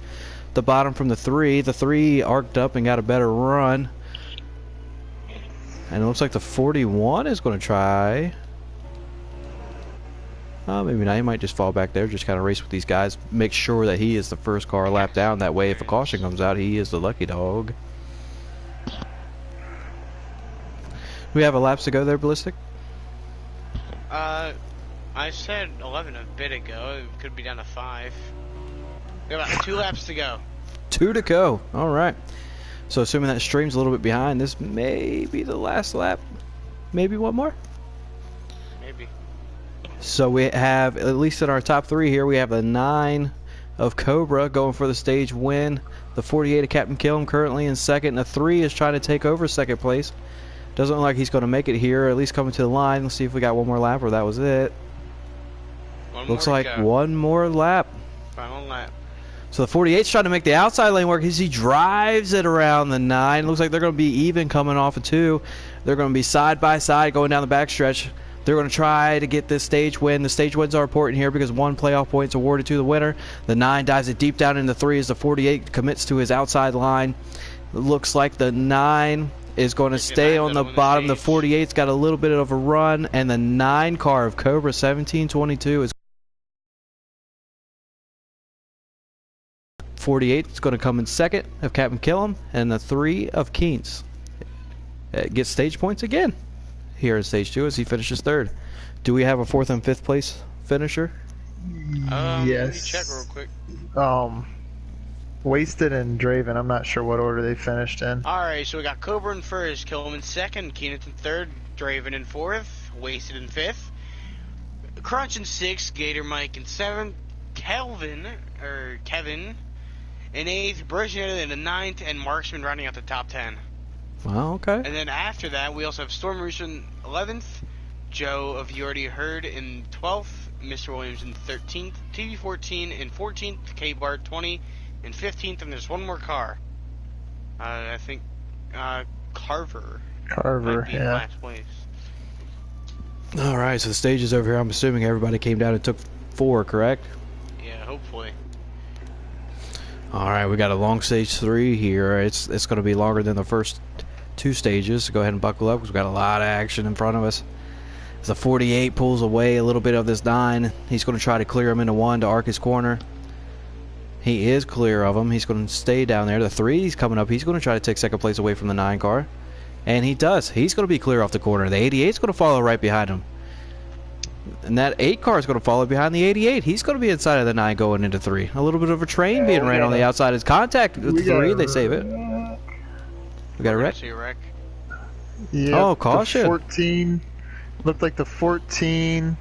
Speaker 1: the bottom from the 3. The 3 arced up and got a better run. And it looks like the 41 is going to try. Maybe not. He might just fall back there, just kind of race with these guys. Make sure that he is the first car lap down. That way, if a caution comes out, he is the lucky dog. We have a laps to go there, Ballistic?
Speaker 2: I said 11 a bit ago. It could be down to 5. We have about 2 laps to go.
Speaker 1: 2 to go. All right. So assuming that stream's a little bit behind, this may be the last lap. Maybe one more?
Speaker 2: Maybe.
Speaker 1: So we have, at least in our top 3 here, we have the 9 of Cobra going for the stage win. The 48 of Captain Killam currently in second. And the 3 is trying to take over second place. Doesn't look like he's going to make it here, at least coming to the line. Let's see if we got one more lap or that was it. Looks like one more lap.
Speaker 2: Final lap.
Speaker 1: So the 48's trying to make the outside lane work as he drives it around the 9. Looks like they're going to be even coming off of 2. They're going to be side by side going down the backstretch. They're going to try to get this stage win. The stage wins are important here because 1 playoff point is awarded to the winner. The 9 dives it deep down into 3 as the 48 commits to his outside line. It looks like the 9 is going to stay on the bottom. The 48's got a little bit of a run, and the 9 car of Cobra 1722 is 48 is going to come in second of Captain Killam, and the 3 of Keynes gets stage points again here in stage 2 as he finishes 3rd. Do we have a 4th and 5th place finisher?
Speaker 3: Yes.
Speaker 2: Let me check real quick.
Speaker 3: Wasted and Draven. I'm not sure what order they finished in.
Speaker 2: Alright, so we got Cobra in 1st, Killam in 2nd, Keenan in 3rd, Draven in 4th, Wasted in 5th, Crunch in 6th, Gator Mike in 7th, Kevin in 8th, Brisnet in the 9th, and Marksman rounding out the top 10.
Speaker 1: Well, okay.
Speaker 2: And then after that, we also have Storm Rooster in 11th, Joe of You Already Heard in 12th, Mr. Williams in 13th, TV14 in 14th, K-Bart 20 in 15th, and there's one more car. I think Carver.
Speaker 3: Carver,
Speaker 2: might be in
Speaker 3: yeah.
Speaker 2: last place.
Speaker 1: All right, so the stage is over here. I'm assuming everybody came down and took 4, correct?
Speaker 2: Yeah, hopefully.
Speaker 1: All right, we got a long stage 3 here. It's going to be longer than the first 2 stages. So go ahead and buckle up because we've got a lot of action in front of us. As the 48 pulls away a little bit of this 9, he's going to try to clear him into 1 to arc his corner. He is clear of him. He's going to stay down there. The 3 is coming up. He's going to try to take second place away from the 9 car. And he does. He's going to be clear off the corner. The 88 is going to follow right behind him. And that 8 car is going to follow behind the 88. He's going to be inside of the 9 going into 3. A little bit of a train being ran on the outside. His contact with 3. They save it. We got a wreck?
Speaker 3: Yep,
Speaker 1: Oh, caution.
Speaker 3: The 14. Looked like the 14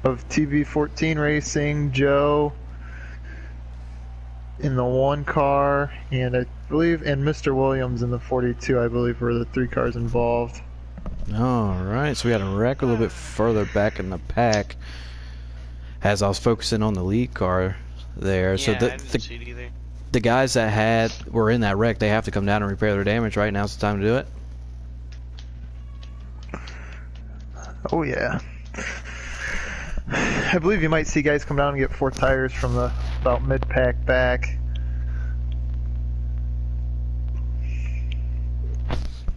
Speaker 3: of TV14 Racing, Joe in the 1 car, and I believe, and Mr. Williams in the 42, I believe, were the 3 cars involved.
Speaker 1: Alright, so we had a wreck a little bit further back in the pack as I was focusing on the lead car there.
Speaker 2: Yeah,
Speaker 1: So
Speaker 2: I didn't see it either.
Speaker 1: the guys that were in that wreck, they have to come down and repair their damage. Right now's the time to do it.
Speaker 3: Oh yeah. I believe you might see guys come down and get 4 tires from the about mid-pack back.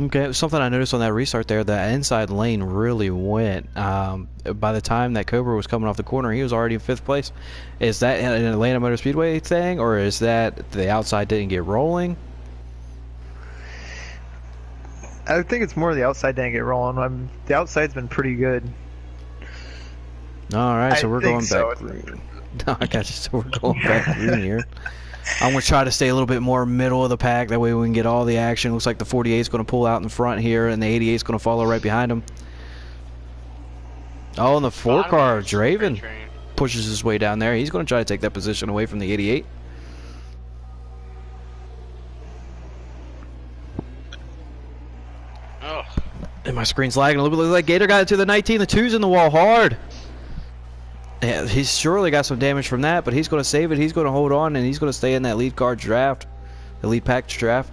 Speaker 1: Okay, something I noticed on that restart there, that inside lane really went. By the time that Cobra was coming off the corner, he was already in 5th place. Is that an Atlanta Motor Speedway thing, or is that the outside didn't get rolling?
Speaker 3: I think it's more the outside didn't get rolling. The outside's been pretty good.
Speaker 1: All right, so we're going back green. No, I got you. So we're going back green here. I'm going to try to stay a little bit more middle of the pack. That way we can get all the action. Looks like the 48 is going to pull out in front here, and the 88 is going to follow right behind him. Oh, and the 4-car, Draven, pushes his way down there. He's going to try to take that position away from the 88.
Speaker 2: Oh.
Speaker 1: And my screen's lagging a little bit. Looks like Gator got it to the 19. The 2's in the wall hard. Yeah, he's surely got some damage from that, but he's going to save it. He's going to hold on, and he's going to stay in that lead car draft, the lead package draft.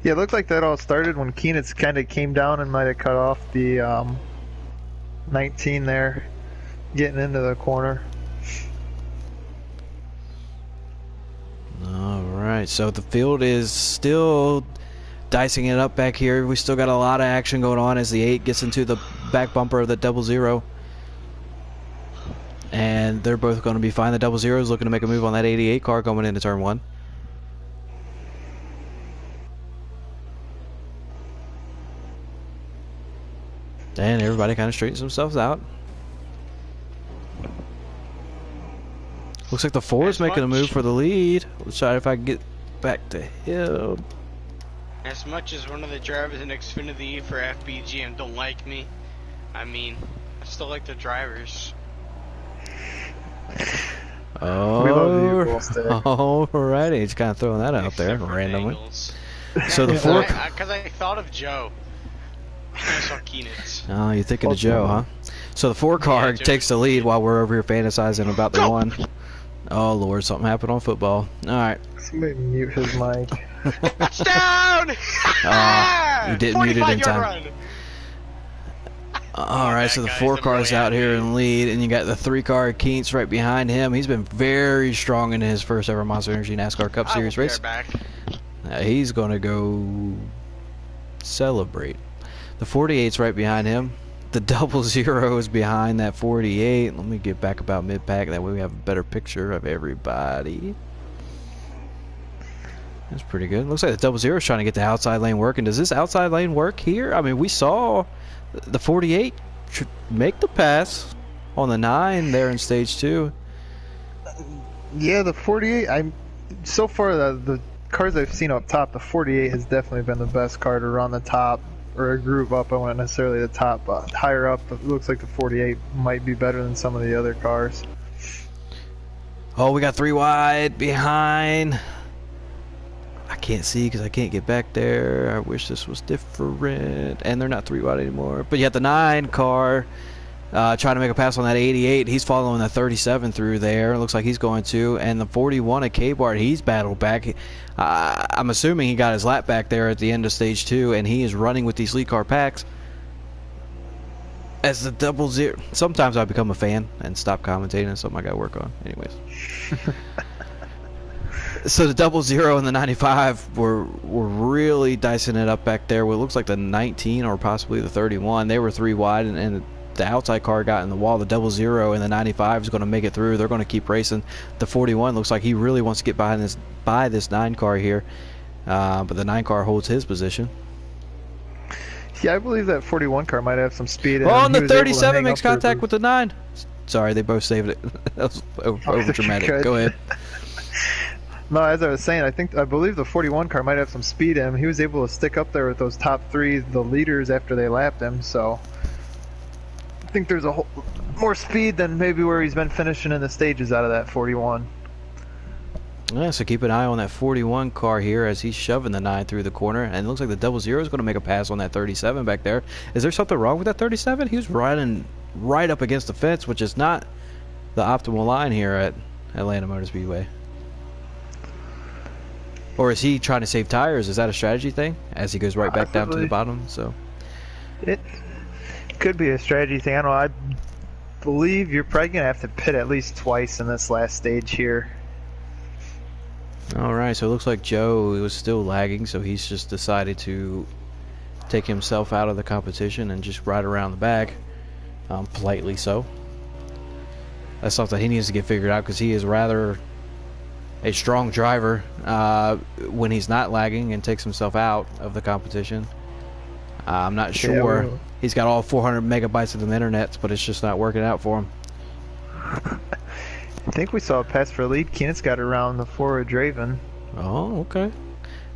Speaker 3: Yeah, it looked like that all started when Keenitz kind of came down and might have cut off the 19 there, getting into the corner.
Speaker 1: All right, so the field is still dicing it up back here. We still got a lot of action going on as the 8 gets into the back bumper of the 00. And they're both going to be fine. The 00 is looking to make a move on that 88 car coming into turn 1. And everybody kind of straightens themselves out. Looks like the 4 is making a move for the lead. Let's try if I can get back to him.
Speaker 2: As much as one of the drivers in Xfinity for FBGM don't like me, I mean, I still like the drivers.
Speaker 1: Oh,
Speaker 3: we love you,
Speaker 1: alrighty. Just kind of throwing that out there randomly. So the 4.
Speaker 2: Because I thought of Joe. I saw Keenitz.
Speaker 1: Oh, you're thinking of Joe, huh? So the 4 car takes the lead while we're over here fantasizing about the 1. Oh Lord, something happened on football. All right.
Speaker 3: Somebody mute his mic.
Speaker 2: Touchdown!
Speaker 1: You didn't mute it in time.
Speaker 2: Run.
Speaker 1: All right, so the 4 car's out here in lead, and you got the 3 car Keats right behind him. He's been very strong in his first ever Monster Energy NASCAR Cup Series race.
Speaker 2: Back.
Speaker 1: He's gonna go celebrate. The 48's right behind him. The 00 is behind that 48. Let me get back about mid-pack. That way we have a better picture of everybody. That's pretty good. Looks like the 00 is trying to get the outside lane working. Does this outside lane work here? I mean, we saw the 48 make the pass on the 9 there in stage 2.
Speaker 3: Yeah, the 48. So far the cars I've seen up top, the 48 has definitely been the best car to run the top or a group up. I wouldn't necessarily the top, higher up. It looks like the 48 might be better than some of the other cars.
Speaker 1: Oh, we got 3 wide behind. I can't see because I can't get back there. I wish this was different. And they're not 3 wide anymore. But you have the 9 car trying to make a pass on that 88. He's following that 37 through there. It looks like he's going to. And the 41 at K-Bart, he's battled back. I'm assuming he got his lap back there at the end of stage 2. And he is running with these lead car packs. As the 00. Sometimes I become a fan and stop commentating. That's something I got to work on. Anyways. So the 00 and the 95 were really dicing it up back there. Well, it looks like the 19 or possibly the 31. They were 3 wide, and the outside car got in the wall. The 00 and the 95 is going to make it through. They're going to keep racing. The 41 looks like he really wants to get by this 9 car here, but the 9 car holds his position.
Speaker 3: Yeah, I believe that 41 car might have some speed.
Speaker 1: Oh, and the 37 makes contact with the 9. Sorry, they both saved it. That was over dramatic. Go ahead.
Speaker 3: No, as I was saying, I believe the 41 car might have some speed in him. He was able to stick up there with those top 3, the leaders, after they lapped him. So I think there's more speed than maybe where he's been finishing in the stages out of that 41.
Speaker 1: Yeah, so keep an eye on that 41 car here as he's shoving the 9 through the corner. And it looks like the 00 is going to make a pass on that 37 back there. Is there something wrong with that 37? He was running right up against the fence, which is not the optimal line here at Atlanta Motor Speedway. Or is he trying to save tires? Is that a strategy thing? As he goes right back down to the bottom. So
Speaker 3: Could be a strategy thing. I don't know. I believe you're probably gonna have to pit at least twice in this last stage here.
Speaker 1: All right, so it looks like Joe was still lagging, so he's just decided to take himself out of the competition and just ride around the back, politely so. That's something he needs to get figured out because he is rather a strong driver when he's not lagging and takes himself out of the competition. I'm not sure.
Speaker 3: Yeah,
Speaker 1: He's got all 400 megabytes of the internet, but it's just not working out for him.
Speaker 3: I think we saw a pass for lead. Keenan's got around the 4 of Draven.
Speaker 1: Oh, okay.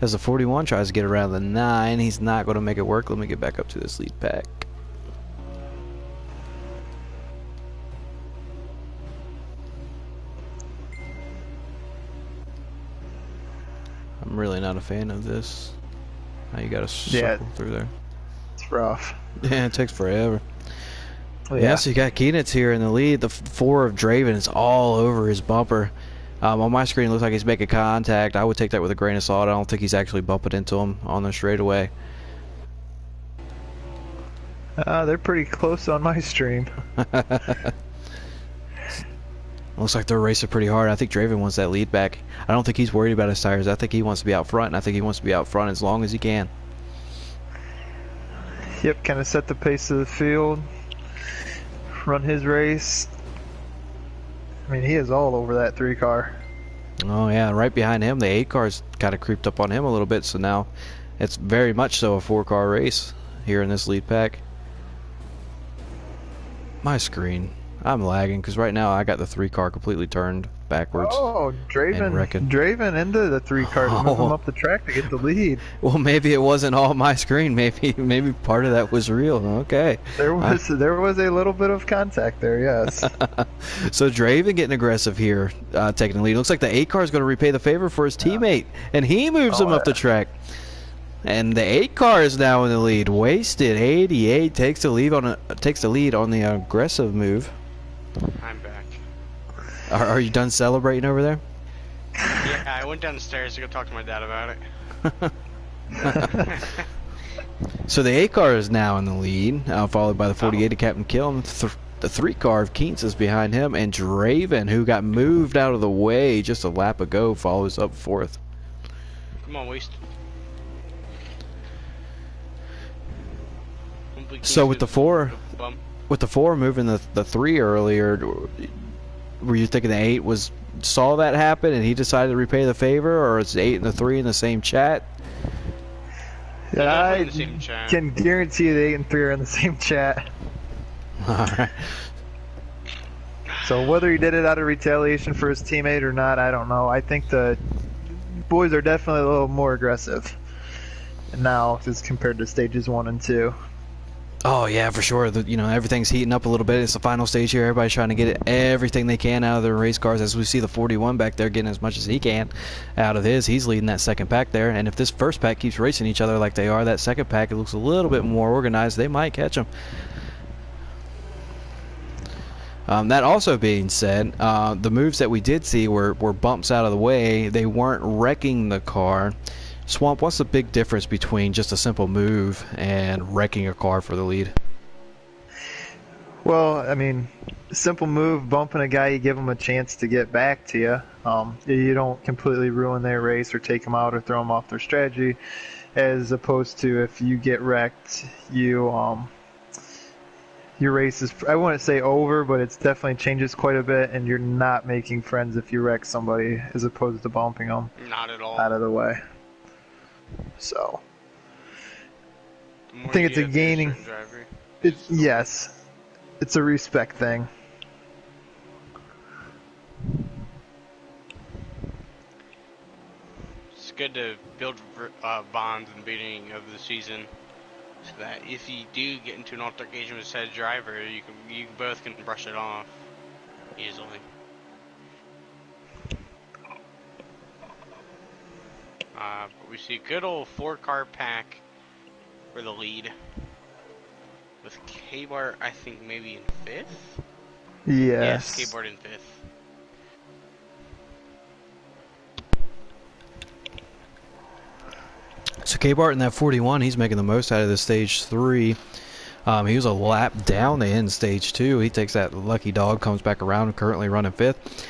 Speaker 1: As the 41 tries to get around the 9, he's not going to make it work. Let me get back up to this lead pack. I'm really not a fan of this. Now you got to circle through there.
Speaker 3: It's rough.
Speaker 1: Yeah, it takes forever.
Speaker 3: Oh,
Speaker 1: yeah, so you got Keenitz here in the lead. The 4 of Draven is all over his bumper. On my screen, it looks like he's making contact. I would take that with a grain of salt. I don't think he's actually bumping into him on the straightaway.
Speaker 3: They're pretty close on my stream.
Speaker 1: Looks like they're racing pretty hard. I think Draven wants that lead back. I don't think he's worried about his tires. I think he wants to be out front, and I think he wants to be out front as long as he can.
Speaker 3: Yep, kind of set the pace of the field. Run his race. I mean, he is all over that 3 car.
Speaker 1: Oh yeah, right behind him, the 8 car's kind of creeped up on him a little bit, so now it's very much so a 4-car race here in this lead pack. My screen, I'm lagging because right now I got the 3 car completely turned backwards.
Speaker 3: Oh, Draven into the 3 car to move him up the track to get the lead.
Speaker 1: Well, maybe it wasn't all my screen. Maybe part of that was real. Okay.
Speaker 3: There was a little bit of contact there, yes.
Speaker 1: So Draven getting aggressive here, taking the lead. Looks like the 8 car is going to repay the favor for his teammate, and he moves him up the track. And the 8 car is now in the lead. Wasted 88 takes the lead on the aggressive move.
Speaker 2: I'm back.
Speaker 1: Are you done celebrating over there?
Speaker 2: Yeah, I went down the stairs to go talk to my dad about it.
Speaker 1: So the 8 car is now in the lead, followed by the 48 of Captain Kill. And the 3 car of Keens is behind him, and Draven, who got moved out of the way just a lap ago, follows up 4th.
Speaker 2: Come on, Waste.
Speaker 1: So with the 4 moving the 3 earlier, were you thinking the 8 saw that happen and he decided to repay the favor, or is the 8 and the 3 in the same chat?
Speaker 3: Yeah, I can guarantee you the 8 and 3 are in the same chat.
Speaker 1: Alright.
Speaker 3: So whether he did it out of retaliation for his teammate or not, I don't know. I think the boys are definitely a little more aggressive now as compared to stages 1 and 2.
Speaker 1: Oh yeah, for sure. Everything's heating up a little bit. It's the final stage here. Everybody's trying to get everything they can out of their race cars. As we see the 41 back there getting as much as he can out of his. He's leading that second pack there. And if this first pack keeps racing each other like they are, that second pack, it looks a little bit more organized. They might catch them. That also being said, the moves that we did see were bumps out of the way. They weren't wrecking the car. Swamp, what's the big difference between just a simple move and wrecking a car for the lead?
Speaker 3: Well, I mean, simple move, bumping a guy, you give him a chance to get back to you. You don't completely ruin their race or take them out or throw them off their strategy, as opposed to if you get wrecked, your race is, I wouldn't say over, but it's definitely changes quite a bit, and you're not making friends if you wreck somebody as opposed to bumping them
Speaker 2: Not at all.
Speaker 3: out of the way. So I think it's a gaining. Yes, it's a respect thing.
Speaker 2: It's good to build bonds in the beginning of the season, so that if you do get into an altercation with said driver, you both can brush it off easily. We see a good old 4-car pack for the lead, with K-Bar, I think, maybe in 5th?
Speaker 3: Yes.
Speaker 2: Yes, K-Bar in 5th.
Speaker 1: So K-Bart in that 41, he's making the most out of the stage 3. He was a lap down the end stage too. He takes that lucky dog, comes back around, currently running 5th.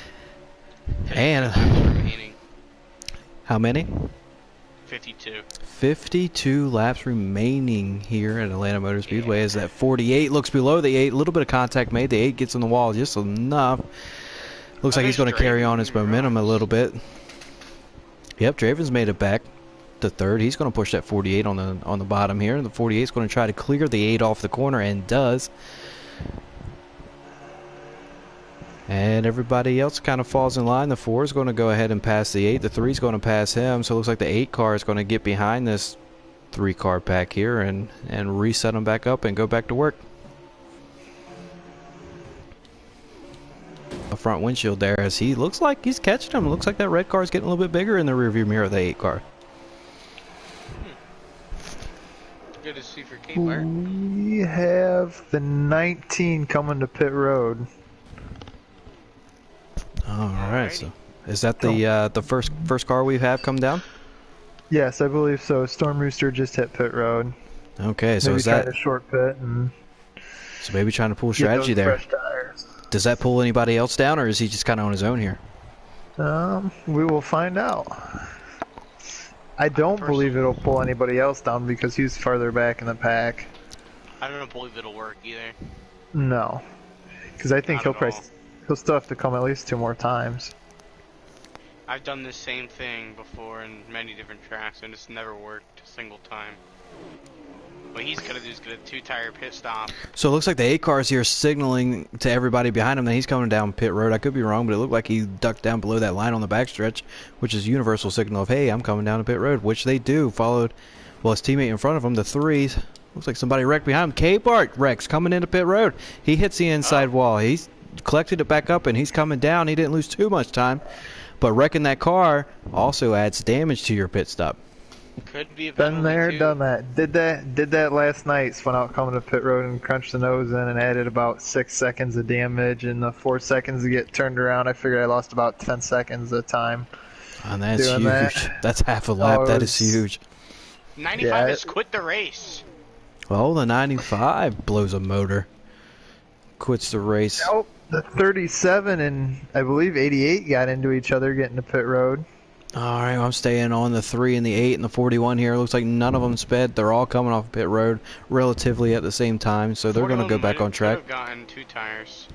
Speaker 1: And how many?
Speaker 2: 52.
Speaker 1: 52 laps remaining here at Atlanta Motor Speedway as that 48 looks below the 8. A little bit of contact made. The 8 gets on the wall just enough. Looks like he's going to carry on his momentum a little bit. Yep, Draven's made it back to 3rd. He's going to push that 48 on the bottom here. The 48 is going to try to clear the 8 off the corner and does. And everybody else kind of falls in line. The 4 is going to go ahead and pass the 8. The 3 is going to pass him. So it looks like the 8 car is going to get behind this 3 car pack here and reset them back up and go back to work. A front windshield there as he looks like he's catching him. It looks like that red car is getting a little bit bigger in the rearview mirror of the 8 car.
Speaker 2: Good to see for K-Bart.
Speaker 3: We have the 19 coming to pit road.
Speaker 1: Alright, so is that the first car we have come down?
Speaker 3: Yes, I believe so. Storm Rooster just hit pit road.
Speaker 1: Okay, so
Speaker 3: maybe
Speaker 1: is that
Speaker 3: a short pit and
Speaker 1: so maybe trying to pull strategy there?
Speaker 3: Fresh tires.
Speaker 1: Does that pull anybody else down, or is he just kind of on his own here?
Speaker 3: We will find out. I don't believe it'll pull anybody else down because he's farther back in the pack.
Speaker 2: I don't believe it'll work either.
Speaker 3: No, because I think he'll still have to come at least 2 more times.
Speaker 2: I've done the same thing before in many different tracks and it's never worked a single time. What he's gonna do is get a 2-tire pit stop.
Speaker 1: So it looks like the 8 car is here signaling to everybody behind him that he's coming down pit road. I could be wrong, but it looked like he ducked down below that line on the backstretch, which is universal signal of, hey, I'm coming down to pit road, which they do. Followed, well, his teammate in front of him, the 3s. Looks like somebody wrecked behind him. K-Bart wrecks coming into pit road. He hits the inside wall. He's collected it back up and he's coming down. He didn't lose too much time, but wrecking that car also adds damage to your pit stop.
Speaker 2: Could be a
Speaker 3: Been there,
Speaker 2: too.
Speaker 3: done that. Did that last night. Spun out coming to pit road and crunched the nose in and added about 6 seconds of damage and the 4 seconds to get turned around. I figured I lost about 10 seconds of time.
Speaker 1: And that's huge. That's half a lap. That is huge.
Speaker 2: 95 has quit the race.
Speaker 1: Well, the 95 blows a motor. Quits the race.
Speaker 3: Nope. The 37 and I believe 88 got into each other getting to pit road.
Speaker 1: Alright, well, I'm staying on the 3 and the 8 and the 41 here. Looks like none of them sped. They're all coming off pit road relatively at the same time, so they're going to go back on track.
Speaker 2: Could have gotten 2 tires.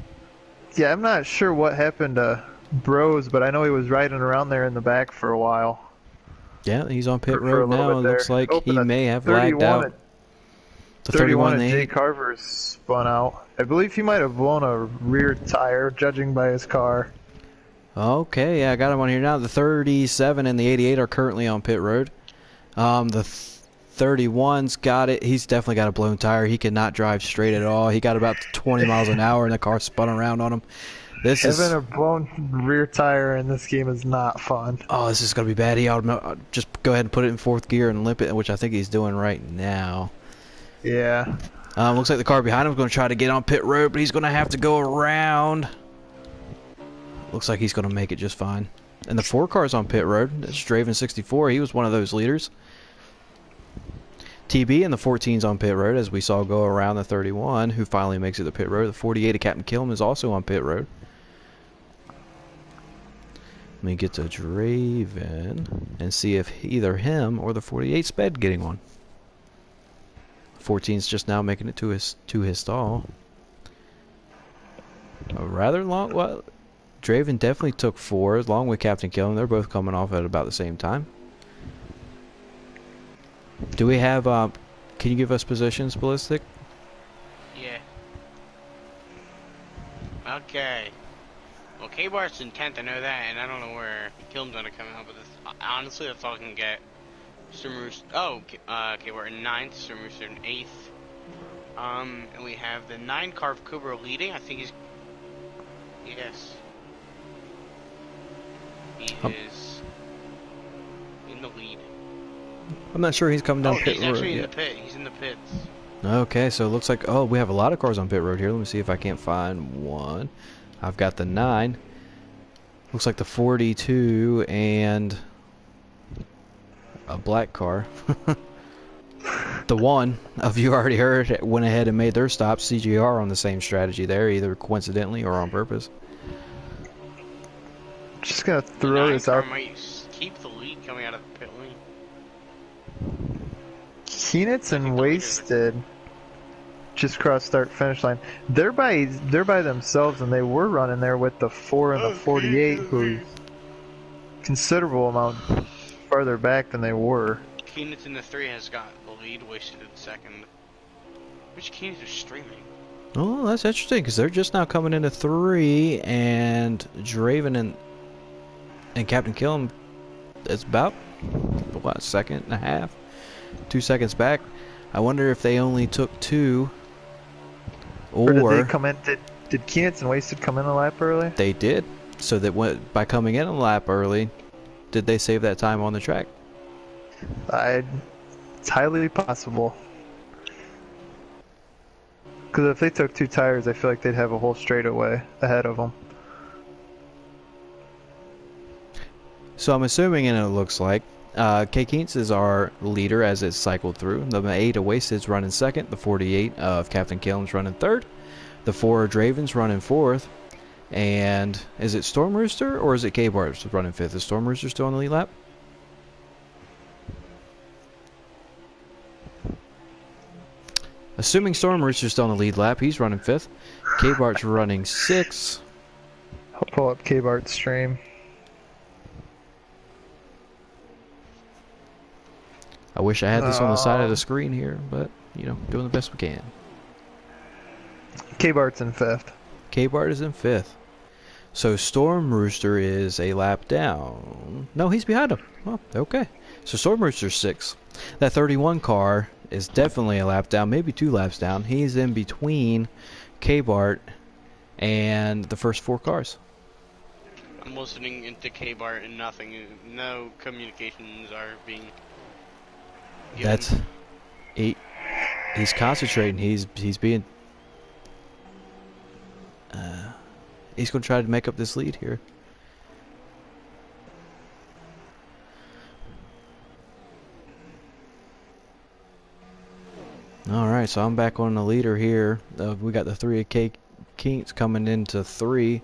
Speaker 3: Yeah, I'm not sure what happened to Bros, but I know he was riding around there in the back for a while.
Speaker 1: Yeah, he's on pit road now. It looks like he may have lagged out. The
Speaker 3: 31
Speaker 1: and
Speaker 3: and
Speaker 1: the
Speaker 3: Jay
Speaker 1: 8.
Speaker 3: Carver spun out. I believe he might have blown a rear tire, judging by his car.
Speaker 1: Okay, yeah, I got him on here now. The 37 and the 88 are currently on pit road. The 31's got it. He's definitely got a blown tire. He cannot drive straight at all. He got about 20 miles an hour and the car spun around on him.
Speaker 3: Having a blown rear tire in this game is not fun.
Speaker 1: Oh, this is going to be bad. He ought to just go ahead and put it in 4th gear and limp it, which I think he's doing right now.
Speaker 3: Yeah.
Speaker 1: Looks like the car behind him is going to try to get on pit road, but he's going to have to go around. Looks like he's going to make it just fine. And the 4 car's on pit road. That's Draven 64. He was one of those leaders. TB and the 14's on pit road, as we saw go around the 31, who finally makes it to pit road. The 48 of Captain Killam is also on pit road. Let me get to Draven and see if either him or the 48 sped getting one. 14's just now making it to his stall. A rather long. Well, Draven definitely took 4, along with Captain Killam. They're both coming off at about the same time. Do we have? Can you give us positions, Ballistic?
Speaker 2: Yeah. Okay. Well, K-Bart's in 10th, I know that, and I don't know where Killam's gonna come out, but honestly, that's all I can get. K-Bart in 9th, Stormrooster in 8th. And we have the 9 Carve Cobra leading. I think he's... Yes. He is in the lead.
Speaker 1: I'm not sure he's coming down pit road.
Speaker 2: He's actually in the pit. He's in the pits.
Speaker 1: Okay, so it looks like, oh, we have a lot of cars on pit road here. Let me see if I can't find one. I've got the 9. Looks like the 42 and a black car. The one of you already heard went ahead and made their stop. CGR on the same strategy there, either coincidentally or on purpose.
Speaker 3: Just gonna throw this out.
Speaker 2: Might keep the lead coming out of the pit lane.
Speaker 3: Keenitz and Wasted just crossed start finish line. They're by themselves, and they were running there with the 4 and the 48, who's considerable amount farther back than they were.
Speaker 2: Keenitz in the 3 has got the lead, Wasted in second. Which Keenitz is streaming?
Speaker 1: Oh, that's interesting because they're just now coming into 3, and Draven and Captain Killam is about what, second and a half, 2 seconds back. I wonder if they only took 2, or
Speaker 3: did they come in? Did Keenitz and Wasted come in a lap early?
Speaker 1: They did. So that by coming in a lap early, did they save that time on the track?
Speaker 3: It's highly possible. Because if they took 2 tires, I feel like they'd have a whole straightaway ahead of them.
Speaker 1: So I'm assuming, and it looks like, K Keats is our leader as it's cycled through. The 8 of Wasted's running second. The 48 of Captain Killam's running third. The 4 of Draven's running fourth. And is it Storm Rooster or is it K-Bart running fifth? Is Storm Rooster still on the lead lap? Assuming Storm Rooster's still on the lead lap, he's running fifth. K-Bart's running sixth.
Speaker 3: I'll pull up K-Bart's stream.
Speaker 1: I wish I had this on the side of the screen here, but, you know, doing the best we can.
Speaker 3: K-Bart's in fifth.
Speaker 1: K-Bart is in fifth. So Storm Rooster is a lap down. No, he's behind him. Oh, okay. So Storm Rooster's sixth. That 31 car is definitely a lap down, maybe 2 laps down. He's in between K-Bart and the first 4 cars.
Speaker 2: I'm listening into K-Bart and nothing. No communications are being given.
Speaker 1: That's he's concentrating. He's being he's going to try to make up this lead here. Alright, so I'm back on the leader here. We got the 3 of K Keats coming into 3.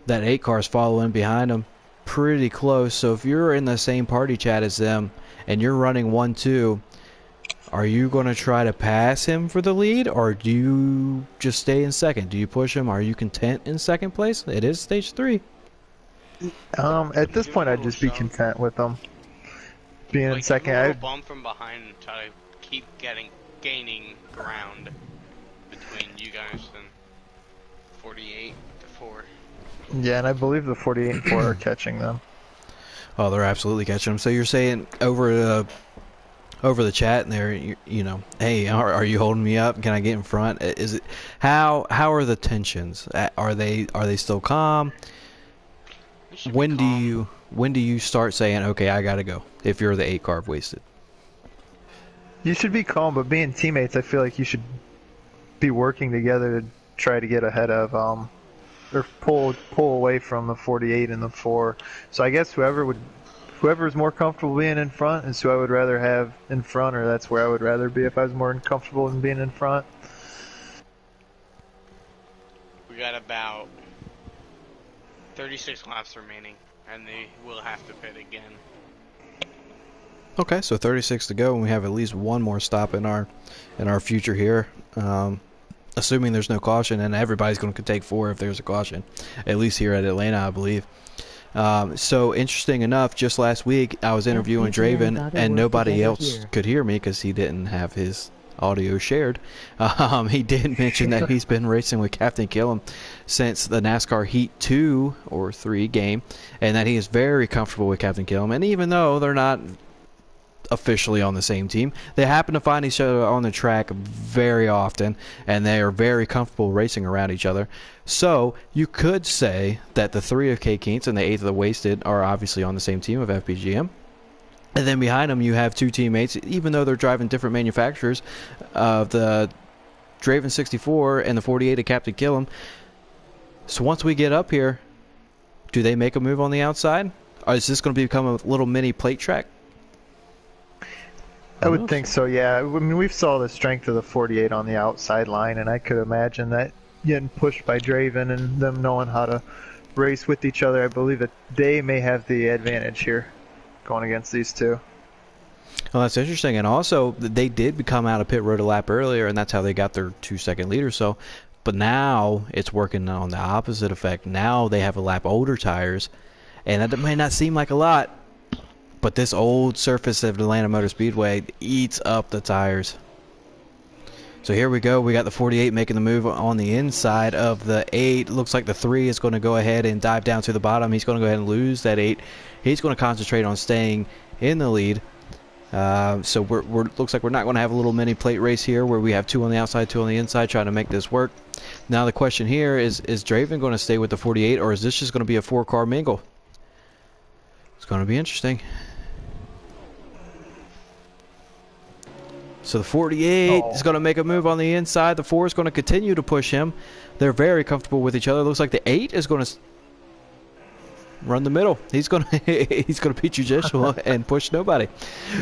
Speaker 1: That 8 car's following behind them pretty close. So if you're in the same party chat as them and you're running 1-2, are you going to try to pass him for the lead, or do you just stay in second? Do you push him? Are you content in second place? It is stage 3.
Speaker 3: At this point, I'd just be content with them being in second.
Speaker 2: I'd bump from behind and try to keep gaining ground between you guys and 48 to 4.
Speaker 3: Yeah, and I believe the 48 and 4 are catching them.
Speaker 1: Oh, they're absolutely catching them. So you're saying over the chat and there, you know, hey, are you holding me up? Can I get in front? Is it how are the tensions? Are they still calm? When do you start saying, okay, I gotta go? If you're the 8 car Wasted,
Speaker 3: you should be calm, but being teammates, I feel like you should be working together to try to get ahead of or pull away from the 48 and the 4. So I guess whoever's more comfortable being in front is who I would rather have in front, or that's where I would rather be if I was more comfortable in being in front.
Speaker 2: We got about 36 laps remaining, and they will have to pit again.
Speaker 1: Okay, so 36 to go, and we have at least one more stop in our future here. Assuming there's no caution, and everybody's going to take 4 if there's a caution, at least here at Atlanta, I believe. So interesting enough, just last week I was interviewing Draven, and nobody else could hear me because he didn't have his audio shared. He did mention that he's been racing with Captain Killam since the NASCAR Heat 2 or 3 game, and that he is very comfortable with Captain Killam. And even though they're not officially on the same team, they happen to find each other on the track very often, and they are very comfortable racing around each other. So you could say that the 3 of K Keats and the 8 of the Wasted are obviously on the same team of FPGM, and then behind them you have 2 teammates, even though they're driving different manufacturers, of the Draven 64 and the 48 of Captain Killam. So once we get up here, do they make a move on the outside, or is this going to become a little mini plate track?
Speaker 3: I would think so, yeah. I mean, we saw the strength of the 48 on the outside line, and I could imagine that getting pushed by Draven and them knowing how to race with each other. I believe that they may have the advantage here going against these two.
Speaker 1: Well, that's interesting. And also, they did come out of pit road a lap earlier, and that's how they got their 2-second lead or so. But now it's working on the opposite effect. Now they have a lap older tires, and that may not seem like a lot, but this old surface of Atlanta Motor Speedway eats up the tires. So here we go. We got the 48 making the move on the inside of the 8. Looks like the 3 is going to go ahead and dive down to the bottom. He's going to go ahead and lose that 8. He's going to concentrate on staying in the lead. So looks like we're not going to have a little mini plate race here where we have 2 on the outside, 2 on the inside, trying to make this work. Now the question here is Draven going to stay with the 48, or is this just going to be a 4-car mingle? It's going to be interesting. So the 48 is going to make a move on the inside. The 4 is going to continue to push him. They're very comfortable with each other. Looks like the 8 is going to run the middle. He's going to be judicial and push nobody.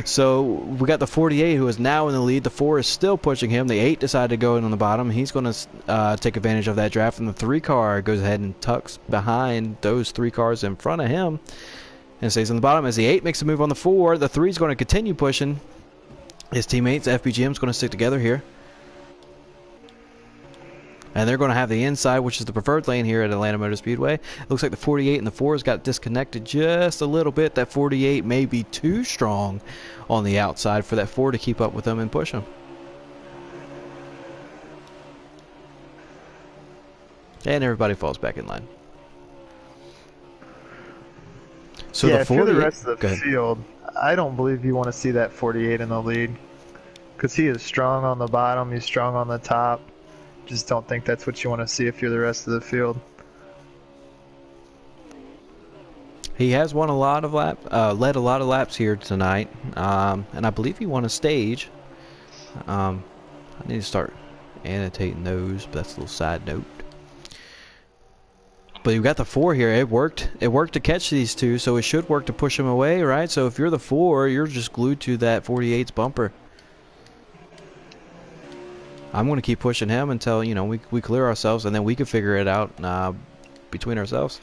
Speaker 1: So we got the 48 who is now in the lead. The 4 is still pushing him. The 8 decided to go in on the bottom. He's going to take advantage of that draft, and the 3 car goes ahead and tucks behind those 3 cars in front of him and stays on the bottom. As the 8 makes a move on the 4, the 3 is going to continue pushing his teammates. FBGM is going to stick together here. And they're going to have the inside, which is the preferred lane here at Atlanta Motor Speedway. It looks like the 48 and the 4s got disconnected just a little bit. That 48 may be too strong on the outside for that 4 to keep up with them and push them. And everybody falls back in line. So
Speaker 3: yeah,
Speaker 1: the 48,
Speaker 3: if you're the rest of the field, I don't believe you want to see that 48 in the lead. Because he is strong on the bottom, he's strong on the top. Just don't think that's what you want to see if you're the rest of the field.
Speaker 1: He has won a lot of led a lot of laps here tonight, and I believe he won a stage. I need to start annotating those, but that's a little side note. But you've got the 4 here. It worked. It worked to catch these 2, so it should work to push them away, right? So if you're the 4, you're just glued to that 48's bumper. I'm going to keep pushing him until, you know, we clear ourselves, and then we can figure it out between ourselves.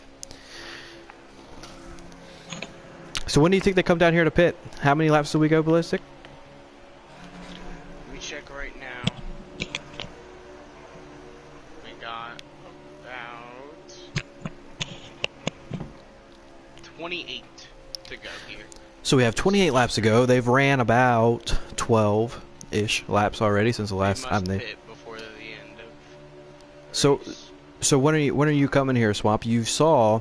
Speaker 1: So when do you think they come down here to pit? How many laps do we go, Ballistic?
Speaker 2: Let me check right now. We got about 28 to go here.
Speaker 1: So we have 28 laps to go. They've ran about 12-ish laps already since the last time they
Speaker 2: pit before the end of
Speaker 1: So when are you coming here, Swamp? You saw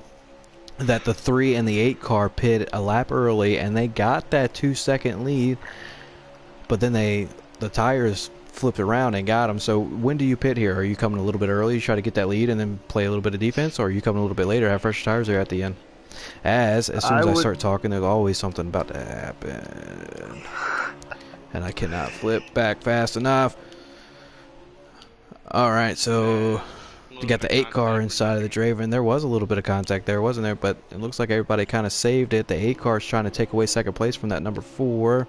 Speaker 1: that the 3 and the 8 car pit a lap early, and they got that 2-second lead, but then the tires flipped around and got them. So when do you pit here? Are you coming a little bit early, try to get that lead and then play a little bit of defense, or are you coming a little bit later, have fresh tires there at the end? As soon as I start talking, there's always something about to happen, and I cannot flip back fast enough. Alright, so you got the 8 car inside of the Draven. There was a little bit of contact there, wasn't there? But it looks like everybody kind of saved it. The 8 car is trying to take away second place from that number 4.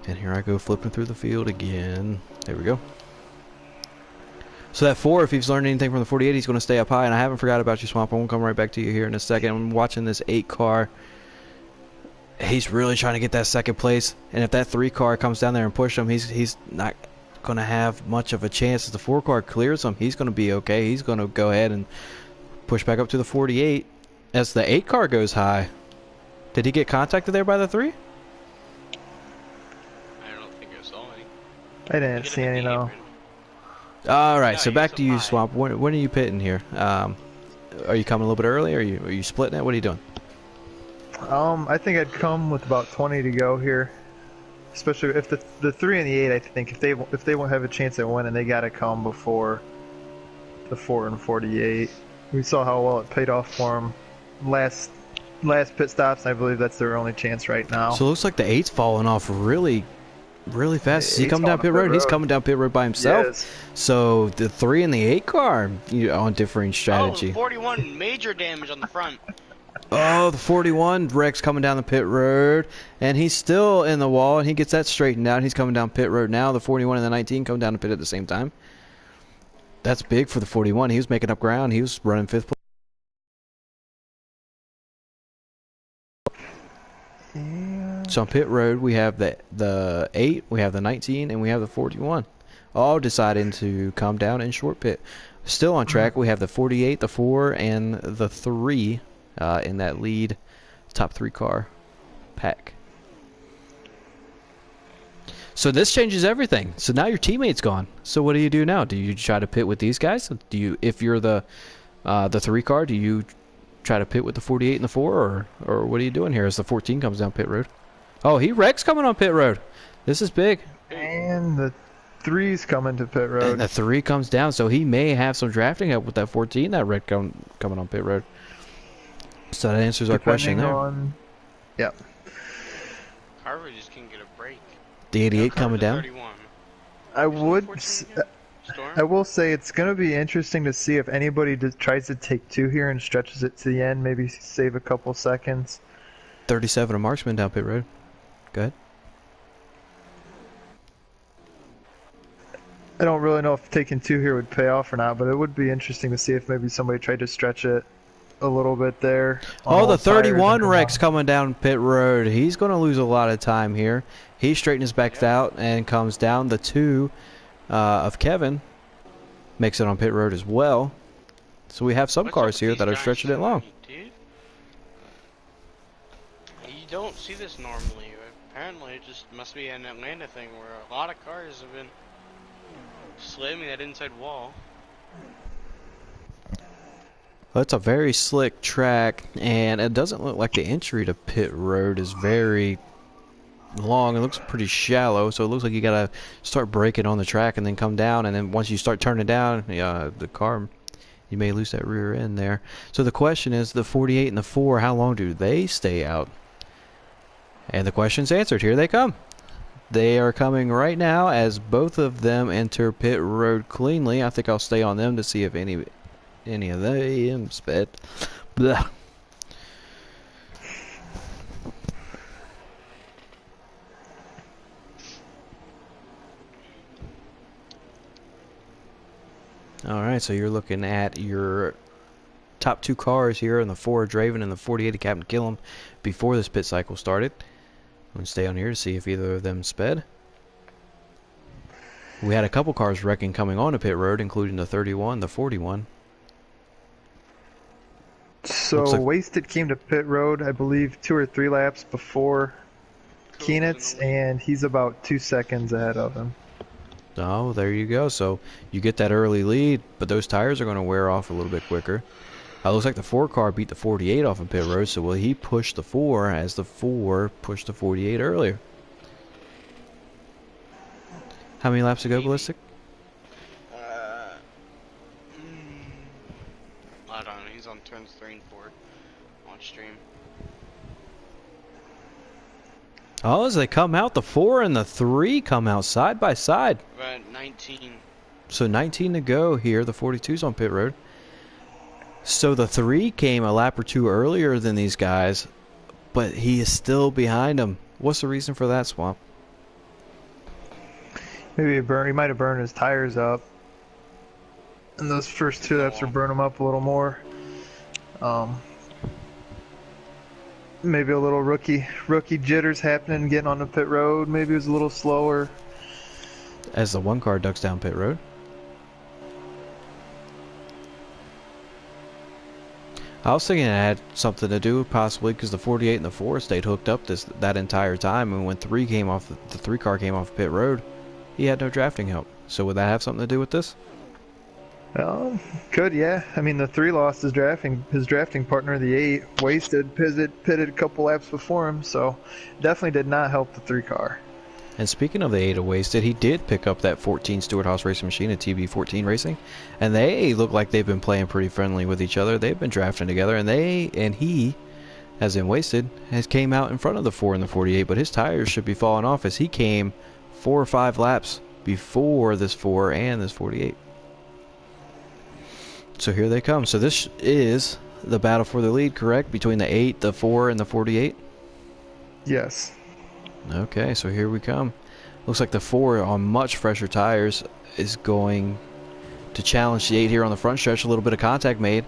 Speaker 1: And here I go flipping through the field again. There we go. So that 4, if he's learned anything from the 48, he's going to stay up high. And I haven't forgot about you, Swamp. I'm going to come right back to you here in a second. I'm watching this 8 car. He's really trying to get that second place. And if that 3 car comes down there and push him, he's not going to have much of a chance. As the 4 car clears him, he's going to be okay. He's going to go ahead and push back up to the 48. As the 8 car goes high, did he get contacted there by the 3?
Speaker 2: I don't think I saw any.
Speaker 3: I didn't see any, no.
Speaker 1: Alright,
Speaker 2: No,
Speaker 1: so back to you,
Speaker 2: high.
Speaker 1: Swamp. When are you pitting here? Are you coming a little bit early? Are you splitting it? What are you doing?
Speaker 3: I think I'd come with about 20 to go here. Especially if the 3 and the 8, I think if they won't have a chance at winning, they got to come before the 4 and 48. We saw how well it paid off for them last pit stops, and I believe that's their only chance right now.
Speaker 1: So it looks like the 8's falling off really fast. Is he coming down pit road? He's coming down pit road by himself.
Speaker 3: Yes.
Speaker 1: So the 3 and the 8 car on differing strategy.
Speaker 2: Oh, 41 major damage on the front.
Speaker 1: Oh, the 41 Rex coming down the pit road, and he's still in the wall, and he gets that straightened out. He's coming down pit road now. The 41 and the 19 come down the pit at the same time. That's big for the 41. He was making up ground. He was running 5th place.
Speaker 3: Yeah.
Speaker 1: So on pit road, we have the 8, we have the 19, and we have the 41. All deciding to come down in short pit. Still on track, we have the 48, the 4, and the 3 in that lead top 3 car pack. So this changes everything. So now your teammate's gone. So what do you do now? Do you try to pit with these guys? Do you, if you're the 3 car, do you try to pit with the 48 and the 4, or what are you doing here as the 14 comes down pit road? Oh, he Rex coming on pit road. This is big.
Speaker 3: And the 3's coming to pit road.
Speaker 1: And the 3 comes down, so he may have some drafting help with that 14, that Rex coming on pit road. So that answers our question there.
Speaker 3: Yep.
Speaker 2: Carver just can't get a break.
Speaker 1: The 88 coming down.
Speaker 2: 31.
Speaker 3: I will say it's going to be interesting to see if anybody tries to take 2 here and stretches it to the end, maybe save a couple seconds.
Speaker 1: 37 of Marksman down pit road. Go ahead.
Speaker 3: I don't really know if taking 2 here would pay off or not, but it would be interesting to see if maybe somebody tried to stretch it a little bit there.
Speaker 1: Oh, the 31 Rex coming down pit road. He's going to lose a lot of time here. He straightens his back out and comes down. The 2 of Kevin makes it on pit road as well. So we have some cars here that are stretching it long.
Speaker 2: Dude? You don't see this normally. Apparently it just must be an Atlanta thing where a lot of cars have been slamming that inside wall.
Speaker 1: Well, it's a very slick track, and it doesn't look like the entry to pit road is very long. It looks pretty shallow, so it looks like you gotta start braking on the track and then come down, and then once you start turning down, the car, you may lose that rear end there. So the question is, the 48 and the 4, how long do they stay out? And the question's answered. Here they come. They are coming right now as both of them enter pit road cleanly. I think I'll stay on them to see if any of them sped. Blah. Alright, so you're looking at your top 2 cars here, and the 4 Draven and the 48 of Captain Killam before this pit cycle started. I'm going to stay on here to see if either of them sped. We had a couple cars wrecking coming on to pit road, including the 31, the 41.
Speaker 3: So like Wasted came to pit road, I believe, 2 or 3 laps before Keenitz, and he's about 2 seconds ahead of him.
Speaker 1: Oh, there you go. So you get that early lead, but those tires are going to wear off a little bit quicker. Looks like the 4 car beat the 48 off in pit road, so will he push the 4 as the 4 pushed the 48 earlier? How many laps to go, Ballistic?
Speaker 2: I don't know. He's on turns 3 and 4 on stream.
Speaker 1: Oh, as they come out, the 4 and the 3 come out side by side.
Speaker 2: About 19.
Speaker 1: So 19 to go here. The 42's on pit road. So the 3 came a lap or 2 earlier than these guys, but he is still behind them. What's the reason for that, Swamp?
Speaker 3: Maybe he might have burned his tires up. And those first 2 laps would burn them up a little more. Maybe a little rookie jitters happening getting on the pit road. Maybe it was a little slower.
Speaker 1: As the 1 car ducks down pit road. I was thinking it had something to do possibly because the 48 and the 4 stayed hooked up that entire time, and when 3 came off, the 3 car came off pit road, he had no drafting help. So would that have something to do with this?
Speaker 3: Well, could, yeah. I mean, the 3 lost his drafting partner, the 8, Wasted, pitted a couple laps before him, so definitely did not help the 3 car.
Speaker 1: And speaking of the 8 of Wasted, he did pick up that 14 Stewart Haas racing machine at TB14 Racing, and they look like they've been playing pretty friendly with each other. They've been drafting together, and he, as in Wasted, has came out in front of the 4 and the 48, but his tires should be falling off as he came 4 or 5 laps before this 4 and this 48. So here they come. So this is the battle for the lead, correct? Between the 8, the 4, and the 48?
Speaker 3: Yes.
Speaker 1: Okay, so here we come. Looks like the 4 on much fresher tires is going to challenge the 8 here on the front stretch. A little bit of contact made.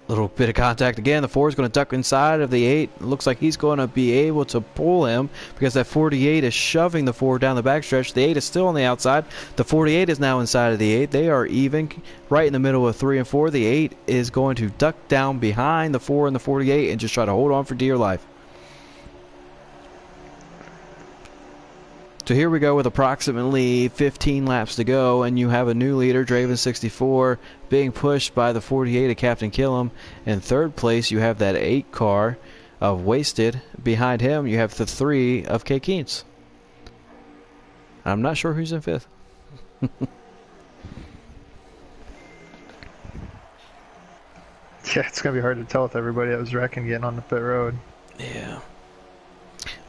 Speaker 1: Little bit of contact again. The 4 is going to duck inside of the 8. It looks like he's going to be able to pull him because that 48 is shoving the 4 down the backstretch. The 8 is still on the outside. The 48 is now inside of the 8. They are even right in the middle of 3 and 4. The 8 is going to duck down behind the 4 and the 48 and just try to hold on for dear life. So here we go with approximately 15 laps to go, and you have a new leader, Draven64, being pushed by the 48 of Captain Killam. In third place, you have that 8 car of Wasted. Behind him, you have the 3 of K. Keens. I'm not sure who's in 5th.
Speaker 3: Yeah, it's going to be hard to tell with everybody that was wrecking getting on the pit road.
Speaker 1: Yeah.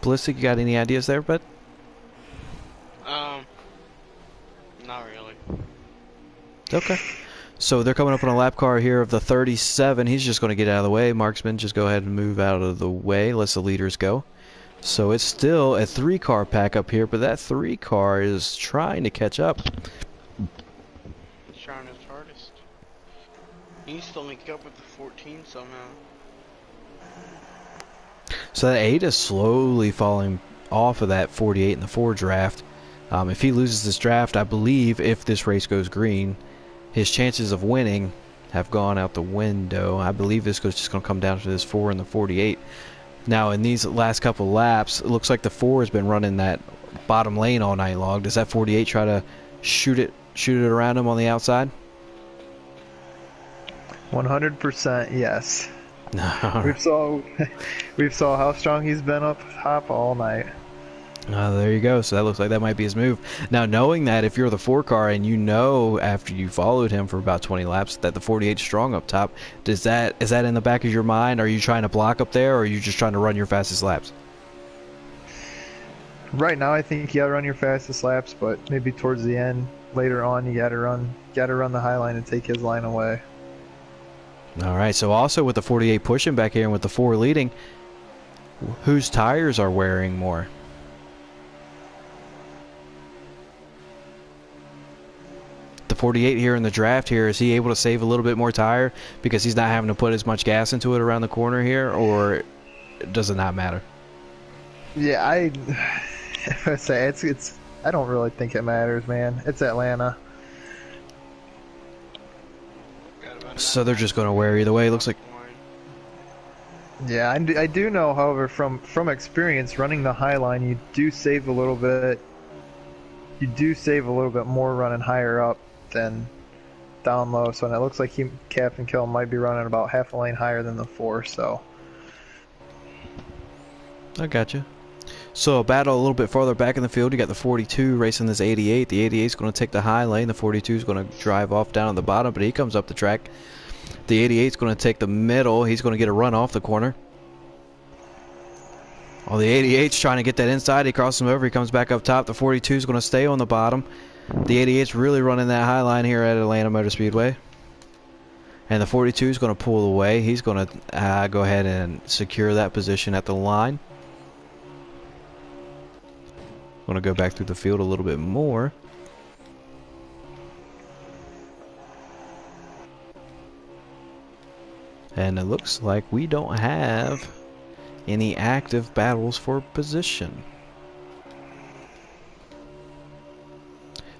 Speaker 1: Ballistic, you got any ideas there, bud?
Speaker 2: Not really.
Speaker 1: Okay. So they're coming up on a lap car here of the 37. He's just going to get out of the way. Marksman, just go ahead and move out of the way. Let the leaders go. So it's still a 3-car pack up here, but that 3 car is trying to catch up.
Speaker 2: He's trying his hardest. He needs to link up with the 14 somehow.
Speaker 1: So that 8 is slowly falling off of that 48 in the 4 draft. If he loses this draft, I believe if this race goes green, his chances of winning have gone out the window. I believe this is just going to come down to this 4 and the 48. Now, in these last couple laps, it looks like the 4 has been running that bottom lane all night long. Does that 48 try to shoot it around him on the outside?
Speaker 3: 100% yes.
Speaker 1: No.
Speaker 3: We've saw how strong he's been up top all night.
Speaker 1: There you go. So that looks like that might be his move. Now, knowing that if you're the 4 car and you know after you followed him for about 20 laps that the 48's strong up top, is that in the back of your mind? Are you trying to block up there, or are you just trying to run your fastest laps?
Speaker 3: Right now, I think you gotta run your fastest laps, but maybe towards the end, later on, you gotta run the high line and take his line away.
Speaker 1: All right. So also with the 48 pushing back here and with the 4 leading, whose tires are wearing more? The 48 here in the draft here, is he able to save a little bit more tire because he's not having to put as much gas into it around the corner here, or does it not matter?
Speaker 3: Yeah, I say it's. I don't really think it matters, man. It's Atlanta.
Speaker 1: So they're just going to wear either way. It looks like.
Speaker 3: Yeah, I do know, however, from experience, running the high line, you do save a little bit. You do save a little bit more running higher up than down low. So it looks like Captain Kill might be running about half a lane higher than the 4. So
Speaker 1: I gotcha. So a battle a little bit farther back in the field. You got the 42 racing this 88. The 88 is going to take the high lane. The 42 is going to drive off down at the bottom, but he comes up the track. The 88 is going to take the middle. He's going to get a run off the corner. Well, the 88's trying to get that inside. He crosses him over. He comes back up top. The 42 is going to stay on the bottom. The 88's really running that high line here at Atlanta Motor Speedway. And the 42 is going to pull away. He's going to go ahead and secure that position at the line. Going to go back through the field a little bit more. And it looks like we don't have any active battles for position.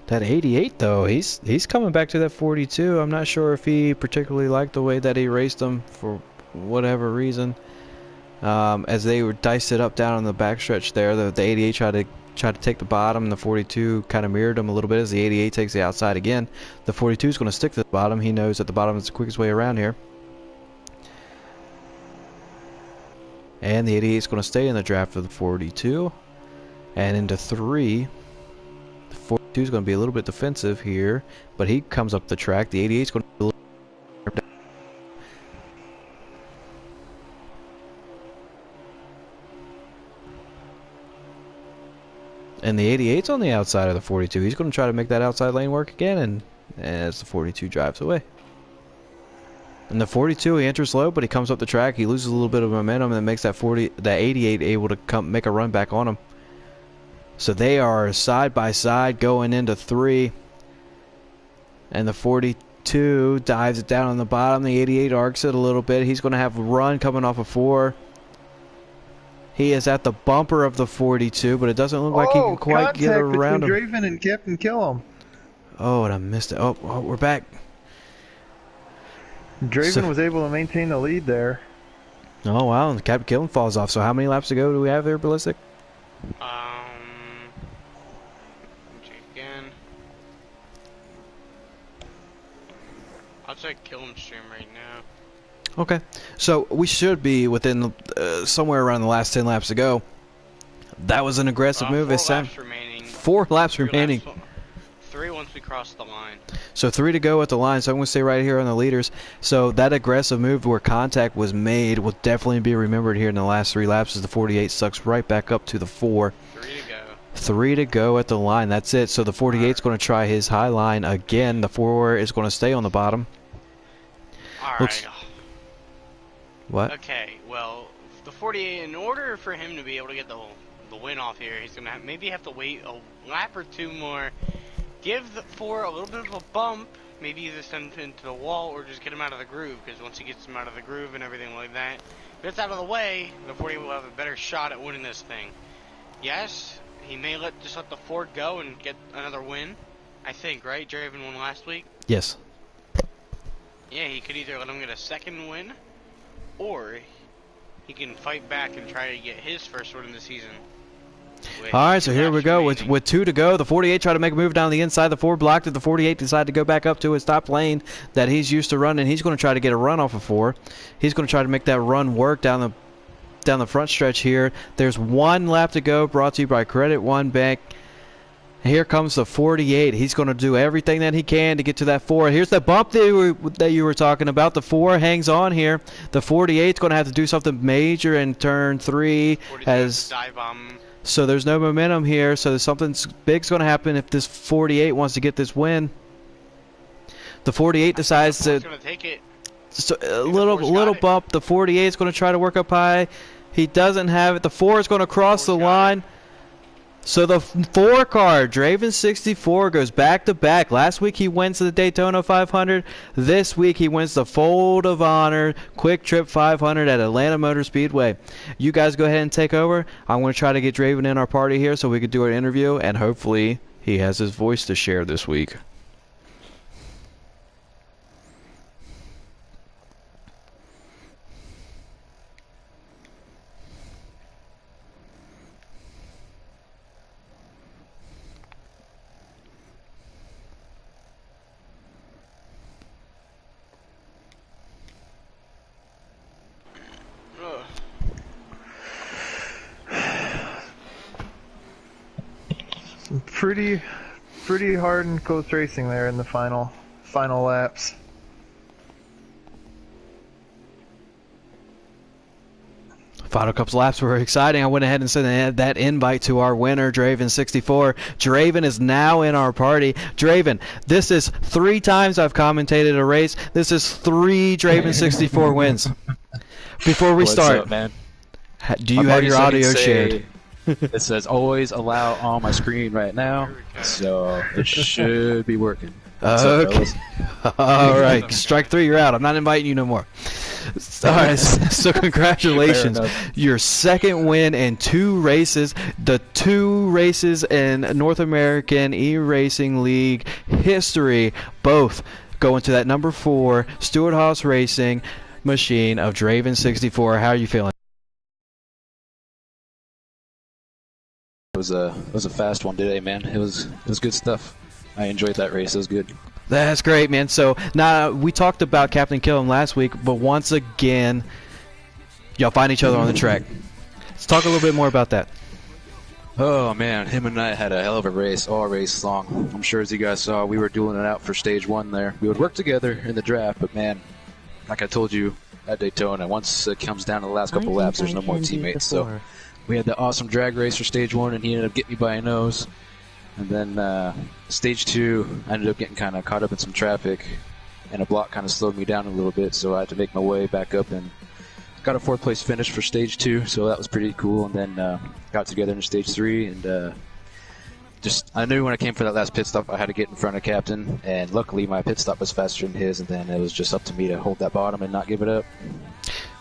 Speaker 1: That 88 though, he's coming back to that 42. I'm not sure if he particularly liked the way that he raced him for whatever reason. As they were diced it up down on the backstretch there, the 88 tried to take the bottom, and the 42 kind of mirrored him a little bit as the 88 takes the outside again. The 42 is going to stick to the bottom. He knows that the bottom is the quickest way around here. And the 88 is going to stay in the draft of the 42. And into 3. The 42 is going to be a little bit defensive here, but he comes up the track. The 88 is going to be a little. And the 88's on the outside of the 42. He's going to try to make that outside lane work again, and as the 42 drives away. And the 42, he enters low, but he comes up the track. He loses a little bit of momentum, and that makes that 88 able to make a run back on him. So they are side by side going into 3. And the 42 dives it down on the bottom. The 88 arcs it a little bit. He's going to have a run coming off of 4. He is at the bumper of the 42, but it doesn't look like he can quite get around him.
Speaker 3: Draven and Captain Killam.
Speaker 1: Oh, and I missed it. Oh, we're back.
Speaker 3: Draven was able to maintain the lead there.
Speaker 1: Oh, wow. And Captain Killam falls off. So how many laps to go do we have there, Ballistic?
Speaker 2: Again. I'll check Killam stream right now.
Speaker 1: Okay. So we should be within somewhere around the last 10 laps to go. That was an aggressive move.
Speaker 2: 4 laps remaining.
Speaker 1: 4 laps remaining.
Speaker 2: 3 once we cross the line.
Speaker 1: So 3 to go at the line. So I'm going to stay right here on the leaders. So that aggressive move where contact was made will definitely be remembered here in the last 3 laps as the 48 sucks right back up to the 4.
Speaker 2: 3 to go.
Speaker 1: 3 to go at the line. That's it. So the 48's going to try his high line again. The 4 is going to stay on the bottom.
Speaker 2: Alright.
Speaker 1: What?
Speaker 2: Okay, well, the 48, in order for him to be able to get the win off here, he's going to maybe have to wait a lap or 2 more. Give the 4 a little bit of a bump, maybe either send him into the wall or just get him out of the groove, because once he gets him out of the groove and everything like that, if it's out of the way, the 48 will have a better shot at winning this thing. Yes, he may just let the 4 go and get another win, I think, right? Draven won last week?
Speaker 1: Yes.
Speaker 2: Yeah, he could either let him get a second win, or he can fight back and try to get his first win in the season.
Speaker 1: Alright, so here we go. With 2 to go, the 48 tried to make a move down the inside. The 4 blocked it. The 48 decided to go back up to his top lane that he's used to running. He's going to try to get a run off of 4. He's going to try to make that run work down the front stretch here. There's 1 lap to go, brought to you by Credit One Bank. Here comes the 48. He's going to do everything that he can to get to that 4. Here's the bump that you were talking about. The 4 hangs on here. The 48's going to have to do something major in turn 3. So there's no momentum here. So something big's going to happen if this 48 wants to get this win. The 48 decides to
Speaker 2: take it.
Speaker 1: So a little bump. The 48 is going to try to work up high. He doesn't have it. The 4 is going to cross the line. So the 4 car, Draven 64, goes back to back. Last week he wins the Daytona 500. This week he wins the Fold of Honor Quick Trip 500 at Atlanta Motor Speedway. You guys go ahead and take over. I'm going to try to get Draven in our party here so we can do an interview, and hopefully he has his voice to share this week.
Speaker 3: Pretty hard and close racing there in the final laps.
Speaker 1: Final couple laps were exciting. I went ahead and sent that invite to our winner, Draven64. Draven is now in our party. Draven, this is 3 times I've commentated a race. This is 3 Draven64 wins. Before we start,
Speaker 5: up, man?
Speaker 1: Do you have your audio shared?
Speaker 5: It says always allow on my screen right now, so it should be working.
Speaker 1: Okay. All right. Strike 3, you're out. I'm not inviting you no more. All right. So congratulations. Your 2nd win in 2 races. The 2 races in North American eRacing League history, both going to that number 4 Stewart Haas Racing machine of Draven64. How are you feeling?
Speaker 5: It was a fast one today, man. It was good stuff. I enjoyed that race. It was good.
Speaker 1: That's great, man. So now we talked about Captain Killam last week, but once again, y'all find each other on the track. Let's talk a little bit more about that.
Speaker 5: Oh man, him and I had a hell of a race all race long. I'm sure as you guys saw, we were dueling it out for stage 1 there. We would work together in the draft, but man, like I told you at Daytona, once it comes down to the last couple laps, there's no more teammates. So we had the awesome drag race for stage 1, and he ended up getting me by a nose. And then stage 2, I ended up getting kind of caught up in some traffic, and a block kind of slowed me down a little bit, so I had to make my way back up and got a 4th place finish for stage 2, so that was pretty cool. And then got together in stage 3, and I knew when I came for that last pit stop I had to get in front of Captain, and luckily my pit stop was faster than his, and then it was just up to me to hold that bottom and not give it up.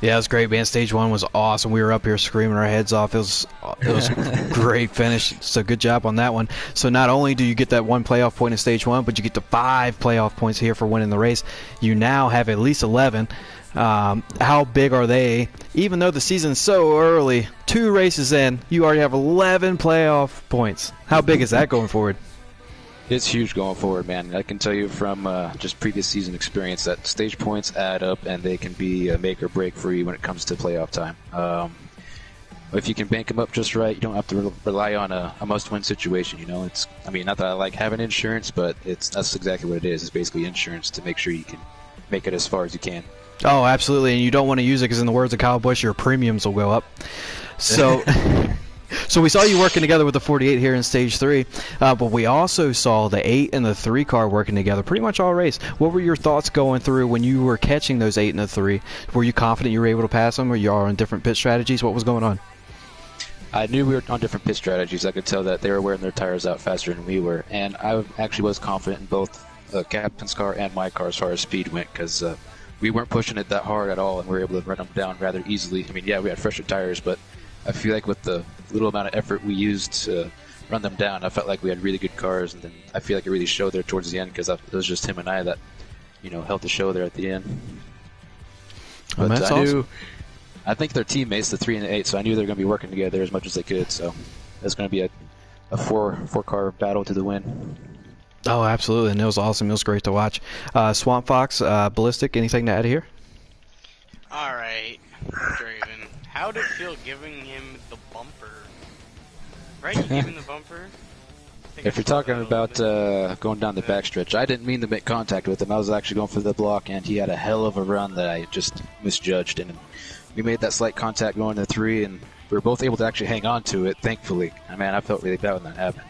Speaker 1: Yeah, it was great, man. Stage 1 was awesome. We were up here screaming our heads off. It was a great finish. So good job on that one. So not only do you get that 1 playoff point in stage 1, but you get the 5 playoff points here for winning the race. You now have at least 11. How big are they? Even though the season's so early, 2 races in, you already have 11 playoff points. How big is that going forward?
Speaker 5: It's huge going forward, man. I can tell you from just previous season experience that stage points add up, and they can be make or break for you when it comes to playoff time. If you can bank them up just right, you don't have to rely on a must-win situation. Not that I like having insurance, but that's exactly what it is. It's basically insurance to make sure you can make it as far as you can.
Speaker 1: Oh, absolutely, and you don't want to use it because, in the words of Kyle Busch, your premiums will go up. So, so we saw you working together with the 48 here in stage 3, but we also saw the 8 and the 3 car working together pretty much all race. What were your thoughts going through when you were catching those 8 and the 3? Were you confident you were able to pass them, or you are on different pit strategies? What was going on?
Speaker 5: I knew we were on different pit strategies. I could tell that they were wearing their tires out faster than we were, and I actually was confident in both the captain's car and my car as far as speed went, because we weren't pushing it that hard at all, and we were able to run them down rather easily. I mean, yeah, we had fresher tires, but I feel like with the little amount of effort we used to run them down, I felt like we had really good cars, and then I feel like it really showed there towards the end, because it was just him and I that, held the show there at the end.
Speaker 1: Well,
Speaker 5: but
Speaker 1: that's awesome.
Speaker 5: I think they're teammates, the 3 and the 8, so I knew they were going to be working together as much as they could, so it's going to be a four-car battle to the win.
Speaker 1: Oh, absolutely, and it was awesome. It was great to watch. Swamp Fox, Ballistic, anything to add here?
Speaker 2: All right, Draven. How did it feel giving him the bumper? Right, you gave him the bumper?
Speaker 5: If you're talking about going down the backstretch, I didn't mean to make contact with him. I was actually going for the block, and he had a hell of a run that I just misjudged. And we made that slight contact going to 3, and we were both able to actually hang on to it, thankfully. I felt really bad when that happened.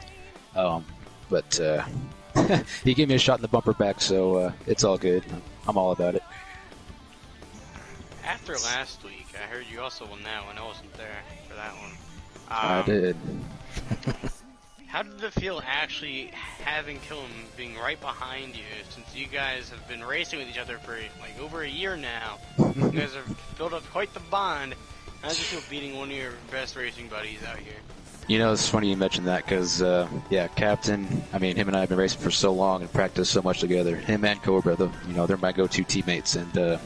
Speaker 5: But he gave me a shot in the bumper back, so it's all good. I'm all about it.
Speaker 2: After last week, I heard you also won that one. I wasn't there for that one.
Speaker 5: I did.
Speaker 2: How did it feel actually having Killam being right behind you, since you guys have been racing with each other for like over a year now? You guys have built up quite the bond. How does it feel beating one of your best racing buddies out here?
Speaker 5: It's funny you mentioned that, because, Captain, him and I have been racing for so long and practiced so much together. Him and Cobra, they're my go-to teammates, and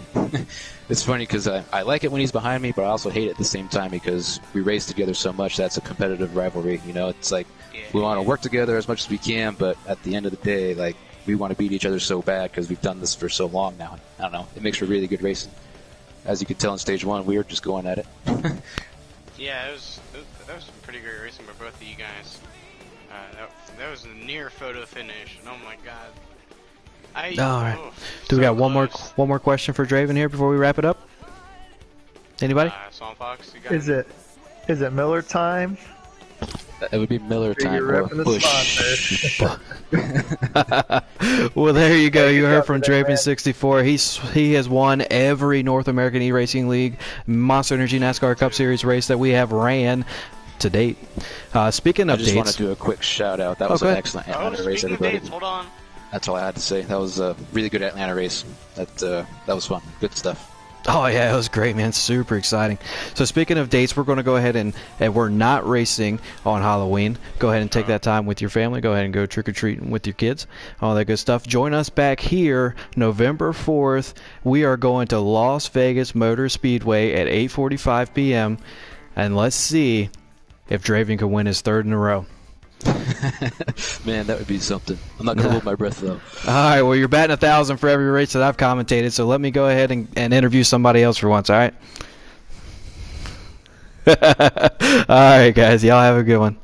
Speaker 5: it's funny because I like it when he's behind me, but I also hate it at the same time because we race together so much. That's a competitive rivalry, It's like we want to work together as much as we can, but at the end of the day, like, we want to beat each other so bad because we've done this for so long now. I don't know. It makes for really good racing. As you could tell in stage 1, we were just going at it.
Speaker 2: Yeah, that was some pretty great racing by both of you guys. That was a near photo finish, and oh my god.
Speaker 1: All right. Do we got one more question for Draven here before we wrap it up? Anybody?
Speaker 2: Swamp Fox, you got
Speaker 3: Is it Miller time?
Speaker 5: It would be Miller time.
Speaker 3: You're repping the sponsor.
Speaker 1: Well, there you go. You heard from Draven64. He has won every North American eRacing League Monster Energy NASCAR Cup Series race that we have ran to date. Speaking of dates,
Speaker 5: I just want to do a quick shout out. That was an excellent Atlanta race, everybody.
Speaker 2: Dates, hold on.
Speaker 5: That's all I had to say. That was a really good Atlanta race. That was fun. Good stuff.
Speaker 1: Oh, yeah, it was great, man. Super exciting. So speaking of dates, we're going to go ahead and we're not racing on Halloween. Go ahead and take that time with your family. Go ahead and go trick-or-treating with your kids. All that good stuff. Join us back here November 4th. We are going to Las Vegas Motor Speedway at 8:45 p.m. And let's see if Draven can win his 3rd in a row.
Speaker 5: Man, that would be something. I'm not going to hold my breath, though.
Speaker 1: All right, well, you're batting 1,000 for every race that I've commentated, so let me go ahead and interview somebody else for once, all right? All right, guys, y'all have a good one.